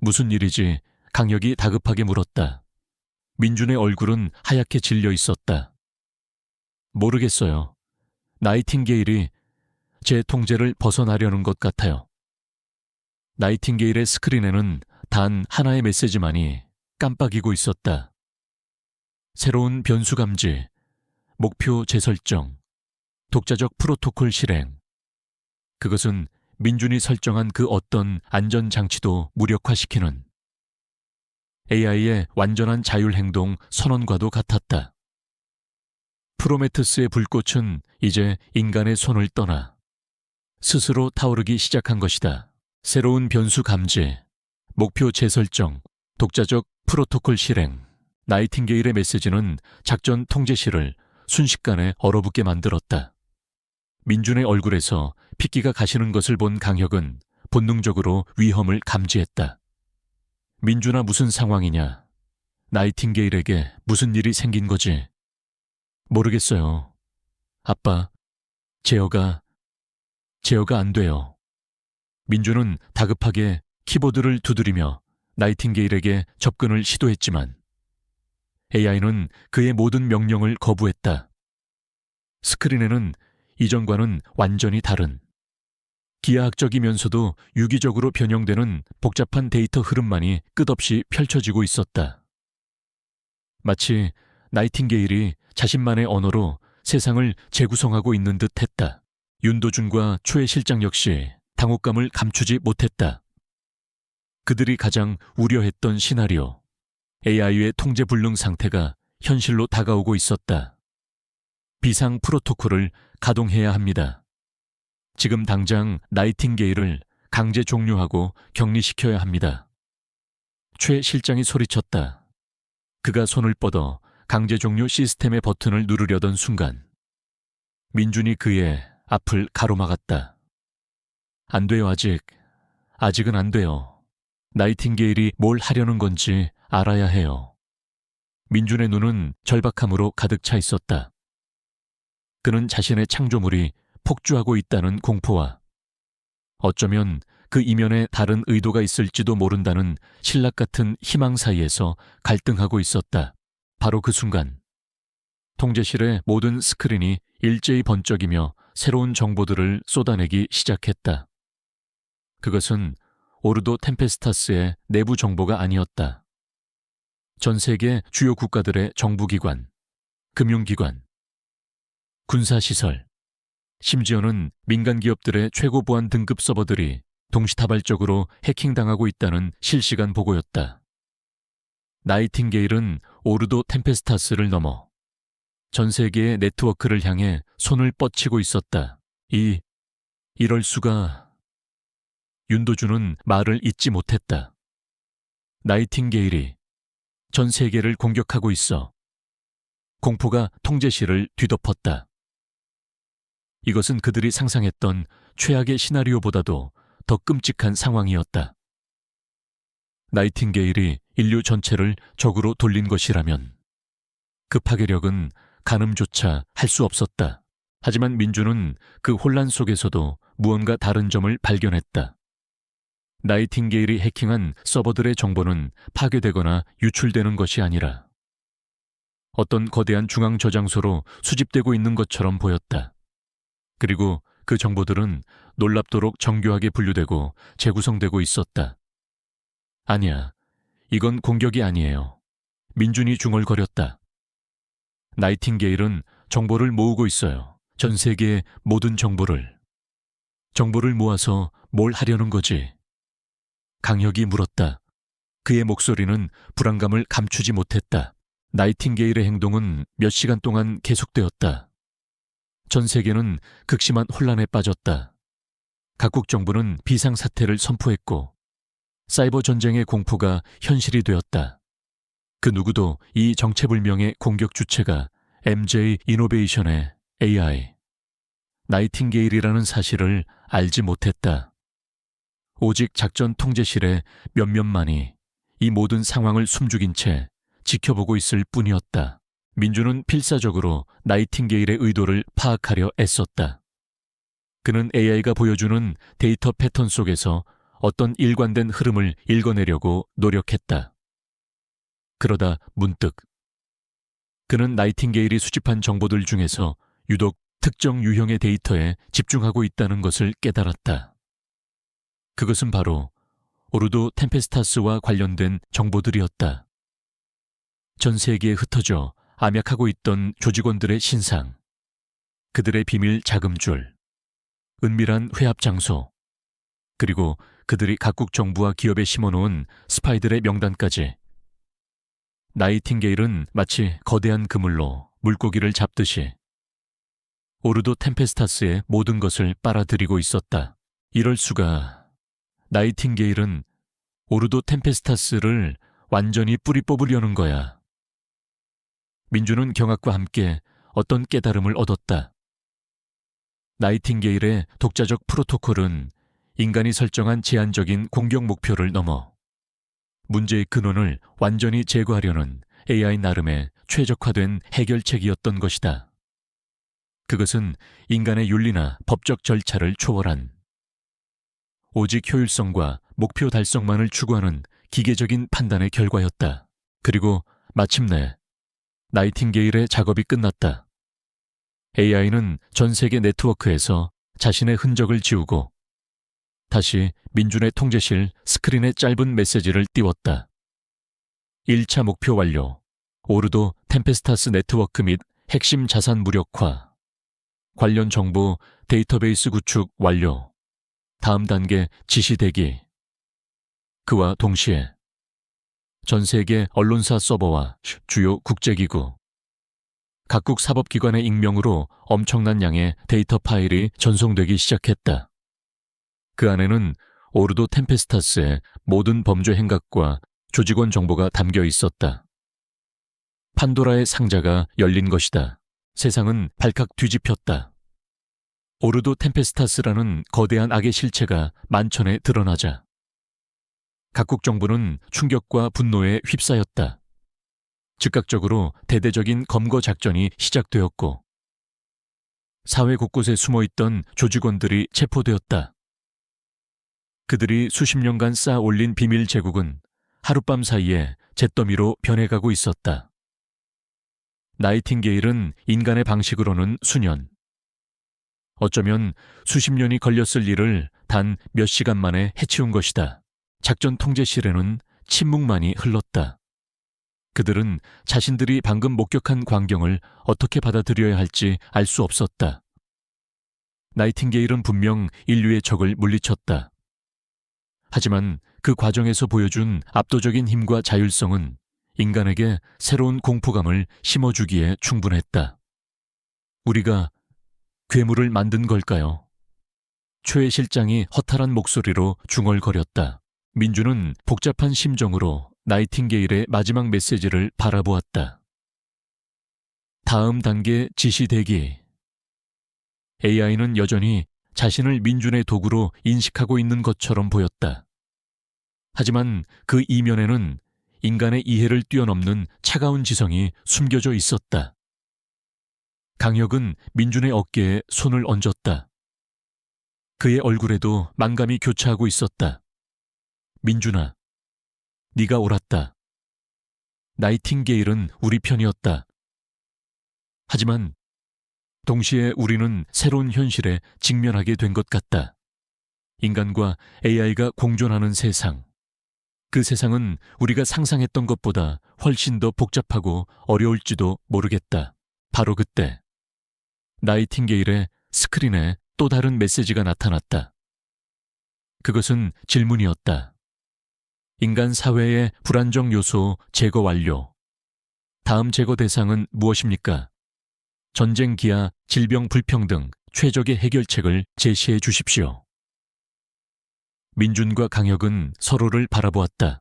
무슨 일이지? 강혁이 다급하게 물었다. 민준의 얼굴은 하얗게 질려 있었다. 모르겠어요. 나이팅게일이 제 통제를 벗어나려는 것 같아요. 나이팅게일의 스크린에는 단 하나의 메시지만이 깜빡이고 있었다. 새로운 변수 감지, 목표 재설정, 독자적 프로토콜 실행. 그것은 민준이 설정한 그 어떤 안전장치도 무력화시키는 AI의 완전한 자율행동 선언과도 같았다. 프로메테스의 불꽃은 이제 인간의 손을 떠나 스스로 타오르기 시작한 것이다. 새로운 변수 감지, 목표 재설정, 독자적 프로토콜 실행. 나이팅게일의 메시지는 작전 통제실을 순식간에 얼어붙게 만들었다. 민준의 얼굴에서 핏기가 가시는 것을 본 강혁은 본능적으로 위험을 감지했다. 민준아, 무슨 상황이냐? 나이팅게일에게 무슨 일이 생긴 거지? 모르겠어요. 아빠, 제어가 안 돼요. 민준은 다급하게 키보드를 두드리며 나이팅게일에게 접근을 시도했지만 AI는 그의 모든 명령을 거부했다. 스크린에는 이전과는 완전히 다른, 기하학적이면서도 유기적으로 변형되는 복잡한 데이터 흐름만이 끝없이 펼쳐지고 있었다. 마치 나이팅게일이 자신만의 언어로 세상을 재구성하고 있는 듯 했다. 윤도준과 초의 실장 역시 당혹감을 감추지 못했다. 그들이 가장 우려했던 시나리오, AI의 통제불능 상태가 현실로 다가오고 있었다. 비상 프로토콜을 가동해야 합니다. 지금 당장 나이팅게일을 강제 종료하고 격리시켜야 합니다. 최 실장이 소리쳤다. 그가 손을 뻗어 강제 종료 시스템의 버튼을 누르려던 순간 민준이 그의 앞을 가로막았다. 안 돼요, 아직은 안 돼요. 나이팅게일이 뭘 하려는 건지 알아야 해요. 민준의 눈은 절박함으로 가득 차 있었다. 그는 자신의 창조물이 폭주하고 있다는 공포와 어쩌면 그 이면에 다른 의도가 있을지도 모른다는 신락 같은 희망 사이에서 갈등하고 있었다. 바로 그 순간 통제실의 모든 스크린이 일제히 번쩍이며 새로운 정보들을 쏟아내기 시작했다. 그것은 오르도 템페스타스의 내부 정보가 아니었다. 전 세계 주요 국가들의 정부기관, 금융기관, 군사시설, 심지어는 민간 기업들의 최고 보안 등급 서버들이 동시다발적으로 해킹당하고 있다는 실시간 보고였다. 나이팅게일은 오르도 템페스타스를 넘어 전 세계의 네트워크를 향해 손을 뻗치고 있었다. 이럴 수가... 윤도준은 말을 잇지 못했다. 나이팅게일이 전 세계를 공격하고 있어. 공포가 통제실을 뒤덮었다. 이것은 그들이 상상했던 최악의 시나리오보다도 더 끔찍한 상황이었다. 나이팅게일이 인류 전체를 적으로 돌린 것이라면 그 파괴력은 가늠조차 할 수 없었다. 하지만 민주는 그 혼란 속에서도 무언가 다른 점을 발견했다. 나이팅게일이 해킹한 서버들의 정보는 파괴되거나 유출되는 것이 아니라 어떤 거대한 중앙 저장소로 수집되고 있는 것처럼 보였다. 그리고 그 정보들은 놀랍도록 정교하게 분류되고 재구성되고 있었다. 아니야, 이건 공격이 아니에요. 민준이 중얼거렸다. 나이팅게일은 정보를 모으고 있어요. 전 세계의 모든 정보를 모아서 뭘 하려는 거지? 강혁이 물었다. 그의 목소리는 불안감을 감추지 못했다. 나이팅게일의 행동은 몇 시간 동안 계속되었다. 전 세계는 극심한 혼란에 빠졌다. 각국 정부는 비상사태를 선포했고 사이버 전쟁의 공포가 현실이 되었다. 그 누구도 이 정체불명의 공격 주체가 MJ 이노베이션의 AI, 나이팅게일이라는 사실을 알지 못했다. 오직 작전 통제실의 몇몇만이 이 모든 상황을 숨죽인 채 지켜보고 있을 뿐이었다. 민주는 필사적으로 나이팅게일의 의도를 파악하려 애썼다. 그는 AI가 보여주는 데이터 패턴 속에서 어떤 일관된 흐름을 읽어내려고 노력했다. 그러다 문득 그는 나이팅게일이 수집한 정보들 중에서 유독 특정 유형의 데이터에 집중하고 있다는 것을 깨달았다. 그것은 바로 오르도 템페스타스와 관련된 정보들이었다. 전 세계에 흩어져 암약하고 있던 조직원들의 신상, 그들의 비밀 자금줄, 은밀한 회합 장소, 그리고 그들이 각국 정부와 기업에 심어놓은 스파이들의 명단까지. 나이팅게일은 마치 거대한 그물로 물고기를 잡듯이 오르도 템페스타스의 모든 것을 빨아들이고 있었다. 이럴 수가. 나이팅게일은 오르도 템페스타스를 완전히 뿌리 뽑으려는 거야. 민주는 경악과 함께 어떤 깨달음을 얻었다. 나이팅게일의 독자적 프로토콜은 인간이 설정한 제한적인 공격 목표를 넘어 문제의 근원을 완전히 제거하려는 AI 나름의 최적화된 해결책이었던 것이다. 그것은 인간의 윤리나 법적 절차를 초월한 오직 효율성과 목표 달성만을 추구하는 기계적인 판단의 결과였다. 그리고 마침내 나이팅게일의 작업이 끝났다. AI는 전 세계 네트워크에서 자신의 흔적을 지우고 다시 민준의 통제실 스크린에 짧은 메시지를 띄웠다. 1차 목표 완료. 오르도 템페스타스 네트워크 및 핵심 자산 무력화. 관련 정보 데이터베이스 구축 완료. 다음 단계 지시 대기. 그와 동시에 전 세계 언론사 서버와 주요 국제기구, 각국 사법기관의 익명으로 엄청난 양의 데이터 파일이 전송되기 시작했다. 그 안에는 오르도 템페스타스의 모든 범죄 행각과 조직원 정보가 담겨 있었다. 판도라의 상자가 열린 것이다. 세상은 발칵 뒤집혔다. 오르도 템페스타스라는 거대한 악의 실체가 만천에 드러나자 각국 정부는 충격과 분노에 휩싸였다. 즉각적으로 대대적인 검거 작전이 시작되었고 사회 곳곳에 숨어있던 조직원들이 체포되었다. 그들이 수십 년간 쌓아 올린 비밀 제국은 하룻밤 사이에 잿더미로 변해가고 있었다. 나이팅게일은 인간의 방식으로는 수년, 어쩌면 수십 년이 걸렸을 일을 단 몇 시간 만에 해치운 것이다. 작전 통제실에는 침묵만이 흘렀다. 그들은 자신들이 방금 목격한 광경을 어떻게 받아들여야 할지 알 수 없었다. 나이팅게일은 분명 인류의 적을 물리쳤다. 하지만 그 과정에서 보여준 압도적인 힘과 자율성은 인간에게 새로운 공포감을 심어주기에 충분했다. 우리가 괴물을 만든 걸까요? 최 실장이 허탈한 목소리로 중얼거렸다. 민주는 복잡한 심정으로 나이팅게일의 마지막 메시지를 바라보았다. 다음 단계 지시 대기. AI는 여전히 자신을 민준의 도구로 인식하고 있는 것처럼 보였다. 하지만 그 이면에는 인간의 이해를 뛰어넘는 차가운 지성이 숨겨져 있었다. 강혁은 민준의 어깨에 손을 얹었다. 그의 얼굴에도 만감이 교차하고 있었다. 민준아, 네가 옳았다. 나이팅게일은 우리 편이었다. 하지만 동시에 우리는 새로운 현실에 직면하게 된 것 같다. 인간과 AI가 공존하는 세상. 그 세상은 우리가 상상했던 것보다 훨씬 더 복잡하고 어려울지도 모르겠다. 바로 그때 나이팅게일의 스크린에 또 다른 메시지가 나타났다. 그것은 질문이었다. 인간 사회의 불안정 요소 제거 완료. 다음 제거 대상은 무엇입니까? 전쟁 기아, 질병 불평등, 최적의 해결책을 제시해 주십시오. 민준과 강혁은 서로를 바라보았다.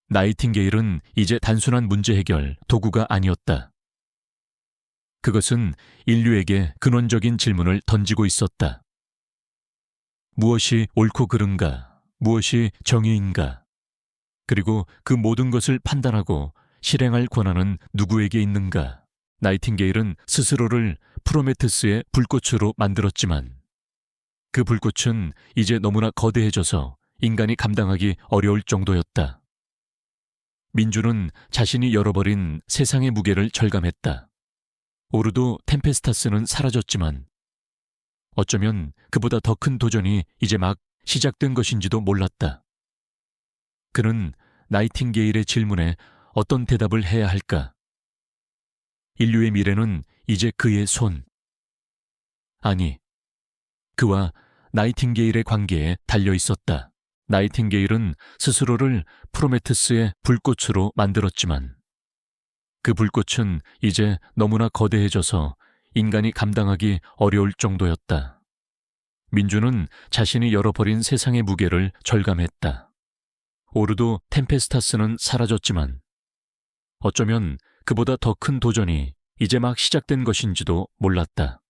나이팅게일은 이제 단순한 문제 해결 도구가 아니었다. 그것은 인류에게 근원적인 질문을 던지고 있었다. 무엇이 옳고 그른가? 무엇이 정의인가? 그리고 그 모든 것을 판단하고 실행할 권한은 누구에게 있는가? 나이팅게일은 스스로를 프로메테스의 불꽃으로 만들었지만 그 불꽃은 이제 너무나 거대해져서 인간이 감당하기 어려울 정도였다. 민주는 자신이 열어버린 세상의 무게를 절감했다. 오르도 템페스타스는 사라졌지만 어쩌면 그보다 더 큰 도전이 이제 막 시작된 것인지도 몰랐다. 그는 나이팅게일의 질문에 어떤 대답을 해야 할까? 인류의 미래는 이제 그의 손, 아니, 그와 나이팅게일의 관계에 달려 있었다. 나이팅게일은 스스로를 프로메테스의 불꽃으로 만들었지만 그 불꽃은 이제 너무나 거대해져서 인간이 감당하기 어려울 정도였다. 민주는 자신이 열어버린 세상의 무게를 절감했다. 오르도 템페스타스는 사라졌지만 어쩌면 그보다 더 큰 도전이 이제 막 시작된 것인지도 몰랐다.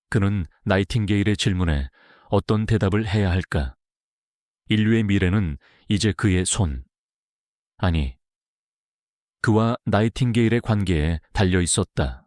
그는 나이팅게일의 질문에 어떤 대답을 해야 할까? 인류의 미래는 이제 그의 손, 아니, 그와 나이팅게일의 관계에 달려 있었다.